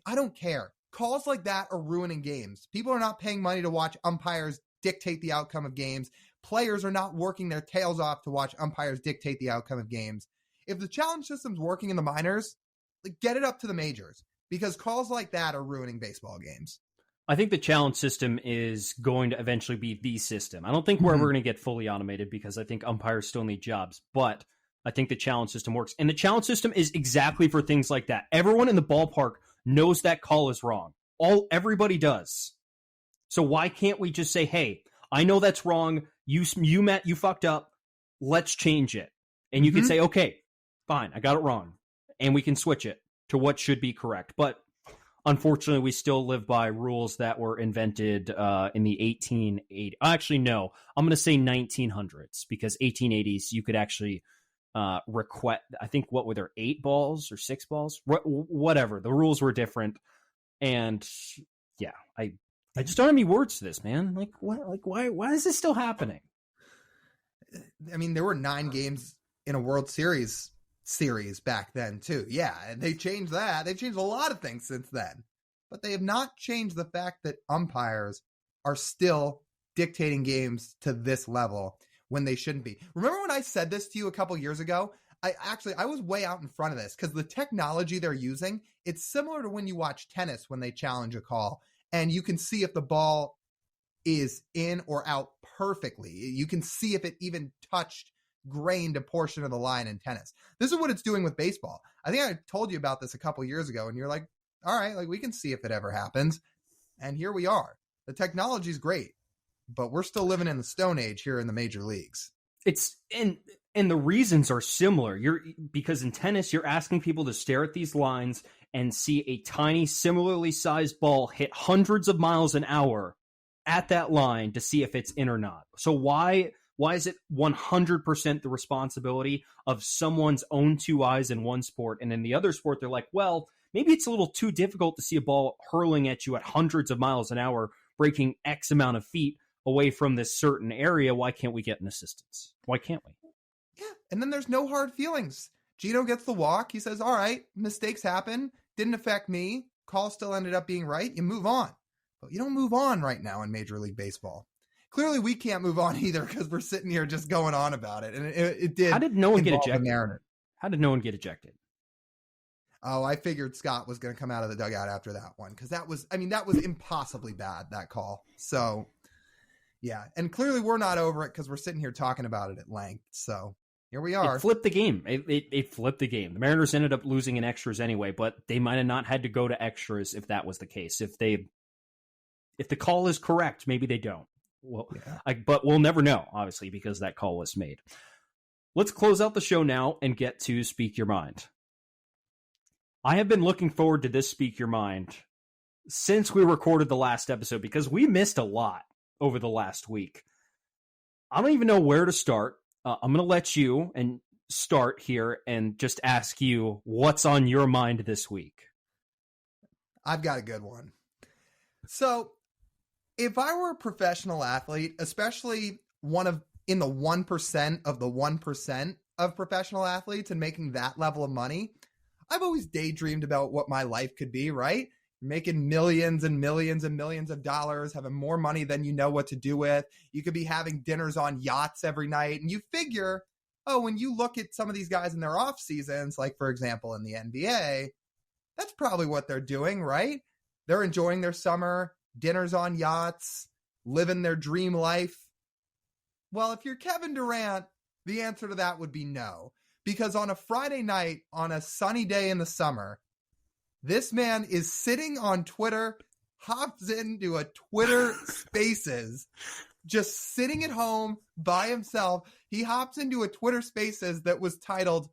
I don't care. Calls like that are ruining games. People are not paying money to watch umpires dictate the outcome of games. Players are not working their tails off to watch umpires dictate the outcome of games. If the challenge system's working in the minors, get it up to the majors, because calls like that are ruining baseball games. I think the challenge system is going to eventually be the system. I don't think we're ever going to get fully automated because I think umpires still need jobs, but I think the challenge system works. And the challenge system is exactly for things like that. Everyone in the ballpark knows that call is wrong. Everybody does. So why can't we just say, hey, I know that's wrong. You fucked up. Let's change it. And you can say, okay, fine, I got it wrong. And we can switch it to what should be correct. But unfortunately, we still live by rules that were invented in the 1880s. Actually, no, I'm going to say 1900s, because 1880s, you could actually request, I think, what were there, 8 balls or 6 balls? Whatever. The rules were different. And yeah, I just don't have any words to this, man. Like, what? Like, why is this still happening? I mean, there were 9 games in a World Series back then too. Yeah, and they changed that. They've changed a lot of things since then, but they have not changed the fact that umpires are still dictating games to this level when they shouldn't be. Remember when I said this to you a couple years ago? I was way out in front of this, because the technology they're using, it's similar to when you watch tennis when they challenge a call and you can see if the ball is in or out perfectly. You can see if it even grained a portion of the line in tennis. This is what it's doing with baseball. I think I told you about this a couple years ago, and you're like, all right, like, we can see if it ever happens. And here we are. The technology is great, but we're still living in the Stone Age here in the major leagues. It's and the reasons are similar. Because in tennis, you're asking people to stare at these lines and see a tiny, similarly sized ball hit hundreds of miles an hour at that line to see if it's in or not. So why is it 100% the responsibility of someone's own 2 eyes in one sport, and in the other sport they're like, well, maybe it's a little too difficult to see a ball hurling at you at hundreds of miles an hour, breaking X amount of feet away from this certain area. Why can't we get an assistance? Why can't we? Yeah, and then there's no hard feelings. Gino gets the walk. He says, all right, mistakes happen. Didn't affect me. Call still ended up being right. You move on. But you don't move on right now in Major League Baseball. Clearly, we can't move on either, because we're sitting here just going on about it. And it did. How did no one get ejected? Mariners. How did no one get ejected? Oh, I figured Scott was going to come out of the dugout after that one, because that was impossibly bad, that call. So, yeah. And clearly we're not over it, because we're sitting here talking about it at length. So here we are. It flipped the game. It flipped the game. The Mariners ended up losing in extras anyway, but they might have not had to go to extras if that was the case. If the call is correct, maybe they don't. Well, yeah. But we'll never know, obviously, because that call was made. Let's close out the show now and get to Speak Your Mind. I have been looking forward to this Speak Your Mind since we recorded the last episode, because we missed a lot over the last week. I don't even know where to start. I'm going to let you start here and just ask you what's on your mind this week. I've got a good one. So, if I were a professional athlete, especially in the 1% of the 1% of professional athletes, and making that level of money, I've always daydreamed about what my life could be, right? Making millions and millions and millions of dollars, having more money than you know what to do with. You could be having dinners on yachts every night. And you figure, when you look at some of these guys in their off seasons, like, for example, in the NBA, that's probably what they're doing, right? They're enjoying their summer, dinners on yachts, living their dream life. Well, if you're Kevin Durant, the answer to that would be no. Because on a Friday night, on a sunny day in the summer, this man is sitting on Twitter, hops into a Twitter Spaces, just sitting at home by himself. He hops into a Twitter Spaces that was titled,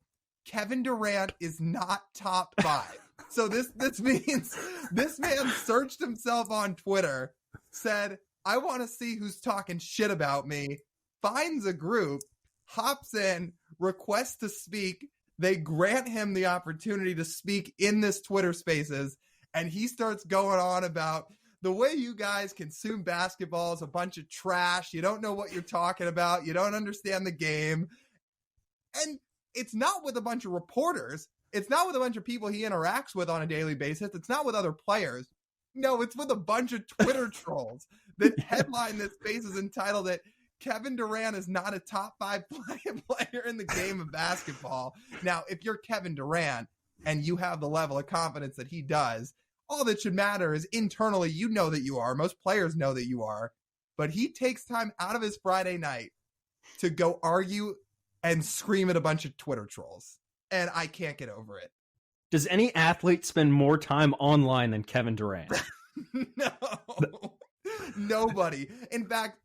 Kevin Durant is not top 5. So this means this man searched himself on Twitter, said, I want to see who's talking shit about me, finds a group, hops in, requests to speak. They grant him the opportunity to speak in this Twitter Spaces, and he starts going on about the way you guys consume basketball is a bunch of trash. You don't know what you're talking about. You don't understand the game. And it's not with a bunch of reporters. It's not with a bunch of people he interacts with on a daily basis. It's not with other players. No, it's with a bunch of Twitter trolls that headline this Spaces entitled it, Kevin Durant is not a top 5 player in the game of basketball. Now, if you're Kevin Durant and you have the level of confidence that he does, all that should matter is internally, you know that you are. Most players know that you are. But he takes time out of his Friday night to go argue and scream at a bunch of Twitter trolls. And I can't get over it. Does any athlete spend more time online than Kevin Durant? No, nobody. In fact,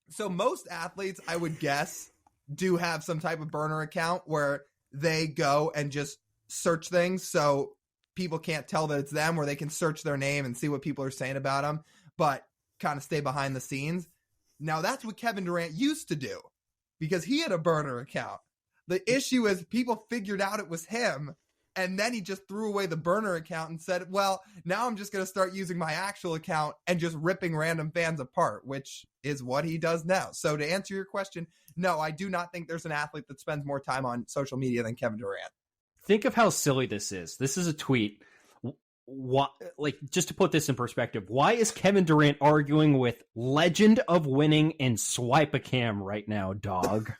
so most athletes, I would guess, do have some type of burner account where they go and just search things so people can't tell that it's them, where they can search their name and see what people are saying about them, but kind of stay behind the scenes. Now, that's what Kevin Durant used to do because he had a burner account. The issue is people figured out it was him, and then he just threw away the burner account and said, well, now I'm just going to start using my actual account and just ripping random fans apart, which is what he does now. So to answer your question, no, I do not think there's an athlete that spends more time on social media than Kevin Durant. Think of how silly this is. This is a tweet. Just to put this in perspective, why is Kevin Durant arguing with legend of winning and Swipe-A-Cam right now, dog?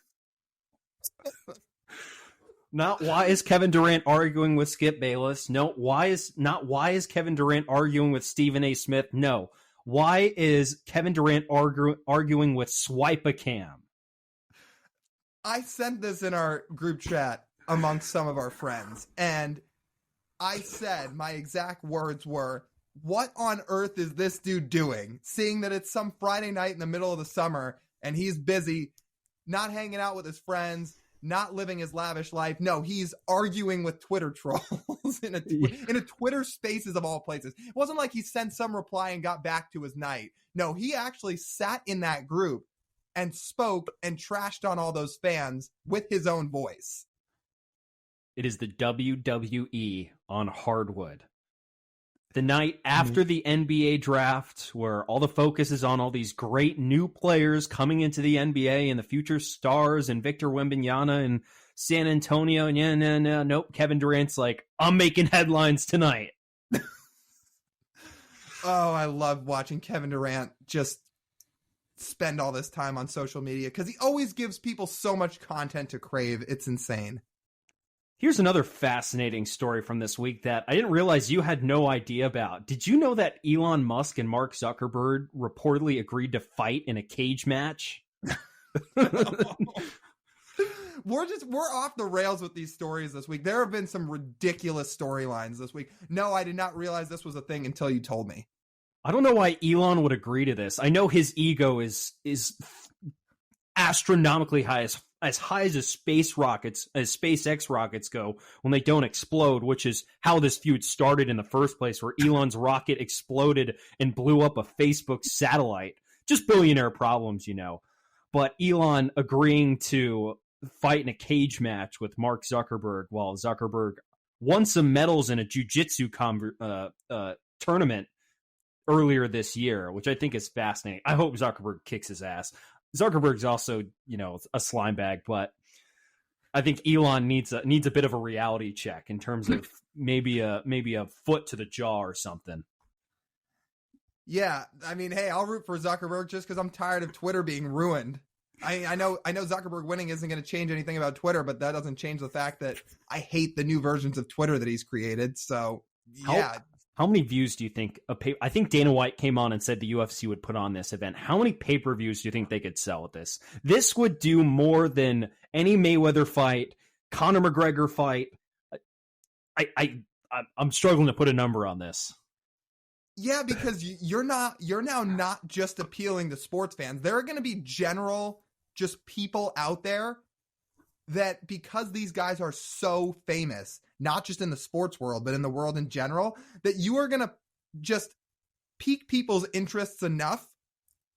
Not why is Kevin Durant arguing with Skip Bayless? No, why is Kevin Durant arguing with Stephen A. Smith? No. Why is Kevin Durant arguing with Swipe-A-Cam? I sent this in our group chat amongst some of our friends, and I said my exact words were, what on earth is this dude doing? Seeing that it's some Friday night in the middle of the summer and he's busy, not hanging out with his friends, not living his lavish life. No, he's arguing with Twitter trolls in a Twitter Spaces of all places. It wasn't like he sent some reply and got back to his night. No, he actually sat in that group and spoke and trashed on all those fans with his own voice. It is the WWE on hardwood. The night after the NBA draft, where all the focus is on all these great new players coming into the NBA and the future stars and Victor Wembanyama and San Antonio. And nope. Kevin Durant's like, I'm making headlines tonight. Oh, I love watching Kevin Durant just spend all this time on social media because he always gives people so much content to crave. It's insane. Here's another fascinating story from this week that I didn't realize you had no idea about. Did you know that Elon Musk and Mark Zuckerberg reportedly agreed to fight in a cage match? We're off the rails with these stories this week. There have been some ridiculous storylines this week. No, I did not realize this was a thing until you told me. I don't know why Elon would agree to this. I know his ego is astronomically high, as high as SpaceX rockets go when they don't explode, which is how this feud started in the first place, where Elon's rocket exploded and blew up a Facebook satellite. Just billionaire problems, you know. But Elon agreeing to fight in a cage match with Mark Zuckerberg while Zuckerberg won some medals in a jiu-jitsu tournament earlier this year, which I think is fascinating. I hope Zuckerberg kicks his ass. Zuckerberg's also, a slime bag, but I think Elon needs a bit of a reality check in terms of maybe a foot to the jaw or something. Yeah, I mean, hey, I'll root for Zuckerberg just because I'm tired of Twitter being ruined. I know Zuckerberg winning isn't going to change anything about Twitter, but that doesn't change the fact that I hate the new versions of Twitter that he's created. So, yeah. How many views do you think I think Dana White came on and said the UFC would put on this event. How many pay-per-views do you think they could sell at this? This would do more than any Mayweather fight, Conor McGregor fight. I'm struggling to put a number on this. Yeah, because you're now not just appealing to sports fans. There are going to be general just people out there that, because these guys are so famous, not just in the sports world, but in the world in general, that you are going to just pique people's interests enough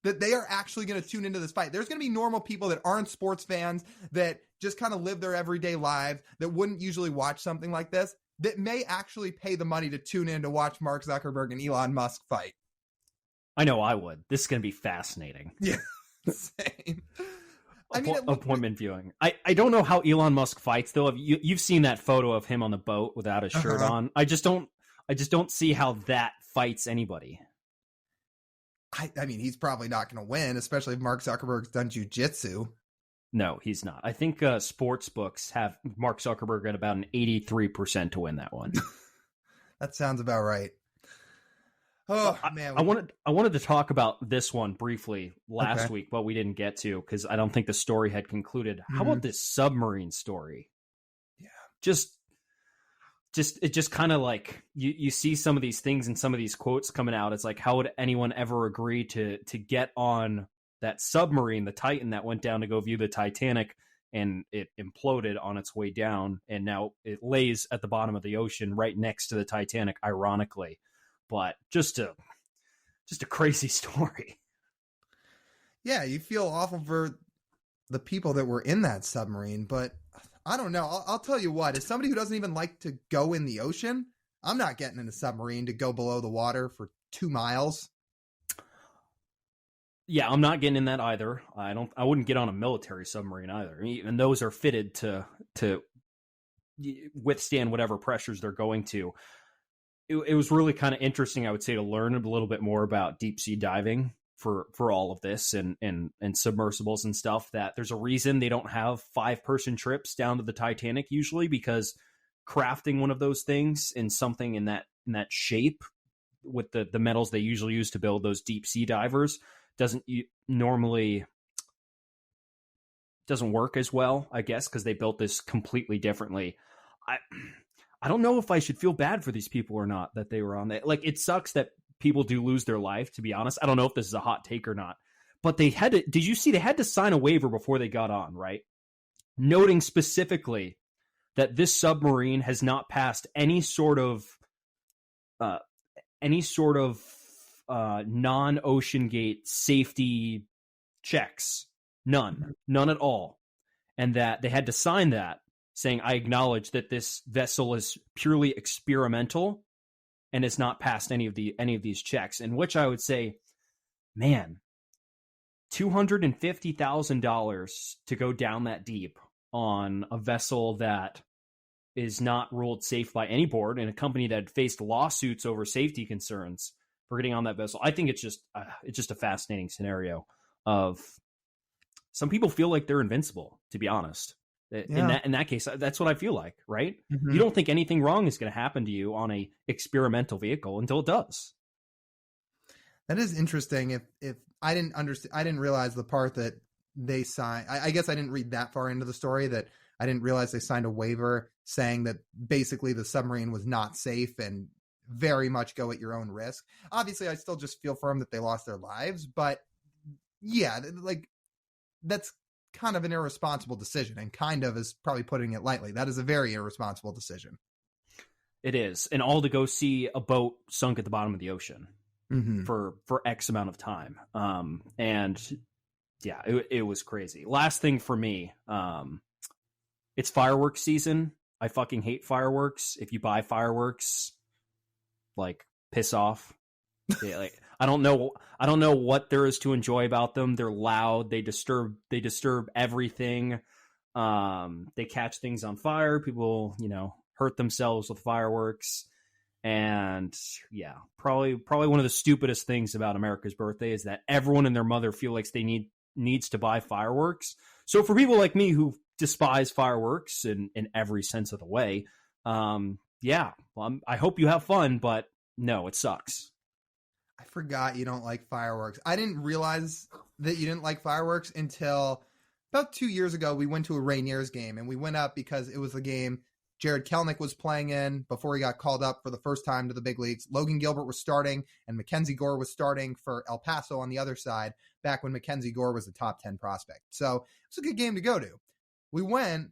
that they are actually going to tune into this fight. There's going to be normal people that aren't sports fans, that just kind of live their everyday lives, that wouldn't usually watch something like this, that may actually pay the money to tune in to watch Mark Zuckerberg and Elon Musk fight. I know I would. This is going to be fascinating. Yeah, same. I mean, appointment viewing. I don't know how Elon Musk fights though. You've seen that photo of him on the boat without a shirt on. I just don't see how that fights anybody. I mean, he's probably not going to win, especially if Mark Zuckerberg's done jiu-jitsu. No, he's not. I think sports books have Mark Zuckerberg at about an 83% to win that one. That sounds about right. Oh, man. I wanted to talk about this one briefly last week, but we didn't get to because I don't think the story had concluded. How about this submarine story? Yeah. Just it just kind of like you see some of these things and some of these quotes coming out. It's like, how would anyone ever agree to get on that submarine, the Titan, that went down to go view the Titanic, and it imploded on its way down, and now it lays at the bottom of the ocean right next to the Titanic, ironically. But just a crazy story. Yeah, you feel awful for the people that were in that submarine, but I don't know. I'll tell you what, as somebody who doesn't even like to go in the ocean, I'm not getting in a submarine to go below the water for 2 miles. Yeah, I'm not getting in that either. I wouldn't get on a military submarine either. Even those are fitted to withstand whatever pressures they're going to. It was really kind of interesting, I would say, to learn a little bit more about deep sea diving for all of this and submersibles and stuff, that there's a reason they don't have 5-person trips down to the Titanic usually, because crafting one of those things in something in that shape with the metals they usually use to build those deep sea divers doesn't work as well, I guess, because they built this completely differently. I don't know if I should feel bad for these people or not that they were on that. Like, it sucks that people do lose their life, to be honest. I don't know if this is a hot take or not, but they had to, did you see they had to sign a waiver before they got on, right? Noting specifically that this submarine has not passed any sort of non-ocean gate safety checks. None at all. And that they had to sign that, saying, I acknowledge that this vessel is purely experimental and has not passed any of these checks. In which I would say, man, $250,000 to go down that deep on a vessel that is not ruled safe by any board, and a company that faced lawsuits over safety concerns for getting on that vessel. I think it's just a fascinating scenario of some people feel like they're invincible, to be honest. Yeah. In that case, that's what I feel like, right? Mm-hmm. You don't think anything wrong is going to happen to you on a experimental vehicle until it does. That is interesting. If I didn't understand, I didn't realize the part that they signed. I guess I didn't read that far into the story, that I didn't realize they signed a waiver saying that basically the submarine was not safe and very much go at your own risk. Obviously, I still just feel for them that they lost their lives, but yeah, like, that's kind of an irresponsible decision, and kind of is probably putting it lightly. That is a very irresponsible decision. It is. And all to go see a boat sunk at the bottom of the ocean for X amount of time. And yeah, it was crazy. Last thing for me, it's fireworks season. I fucking hate fireworks. If you buy fireworks, like, piss off. Yeah, like, I don't know what there is to enjoy about them. They're loud. They disturb everything. They catch things on fire. People, hurt themselves with fireworks. And yeah, probably one of the stupidest things about America's birthday is that everyone and their mother feel like they needs to buy fireworks. So for people like me who despise fireworks in every sense of the way, yeah, well, I hope you have fun, but no, it sucks. I forgot you don't like fireworks. I didn't realize that you didn't like fireworks until about 2 years ago. We went to a Rainiers game, and we went up because it was the game Jared Kelenic was playing in before he got called up for the first time to the big leagues. Logan Gilbert was starting, and Mackenzie Gore was starting for El Paso on the other side, back when Mackenzie Gore was a top 10 prospect. So it was a good game to go to. We went,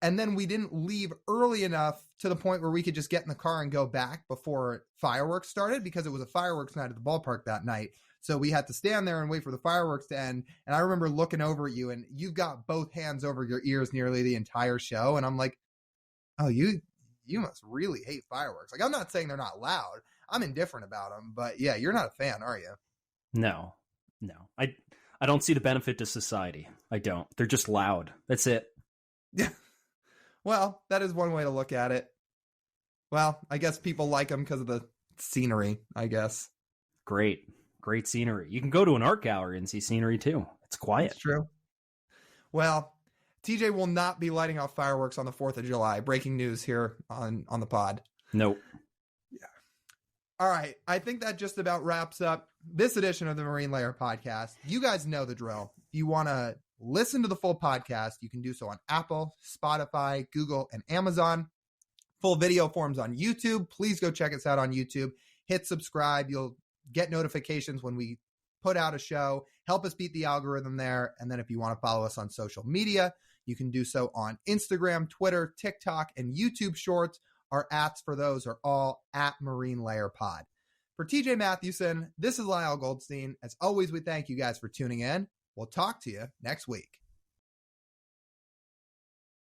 and then we didn't leave early enough to the point where we could just get in the car and go back before fireworks started, because it was a fireworks night at the ballpark that night. So we had to stand there and wait for the fireworks to end. And I remember looking over at you, and you got both hands over your ears nearly the entire show. And I'm like, oh, you must really hate fireworks. Like, I'm not saying they're not loud. I'm indifferent about them. But yeah, you're not a fan, are you? No. I don't see the benefit to society. I don't. They're just loud. That's it. Yeah. Well, that is one way to look at it. Well, I guess people like them because of the scenery, I guess. Great scenery. You can go to an art gallery and see scenery too. It's quiet. That's true. Well, TJ will not be lighting off fireworks on the 4th of July. Breaking news here on the pod. Nope. Yeah. All right. I think that just about wraps up this edition of the Marine Layer Podcast. You guys know the drill. If you want to listen to the full podcast, you can do so on Apple, Spotify, Google, and Amazon. full video forms on YouTube. Please go check us out on YouTube. Hit subscribe. You'll get notifications when we put out a show. Help us beat the algorithm there. And then if you want to follow us on social media, you can do so on Instagram, Twitter, TikTok, and YouTube Shorts. Our ats for those are all at Marine Layer Pod. For TJ Mathewson, this is Lyle Goldstein. As always, we thank you guys for tuning in. We'll talk to you next week.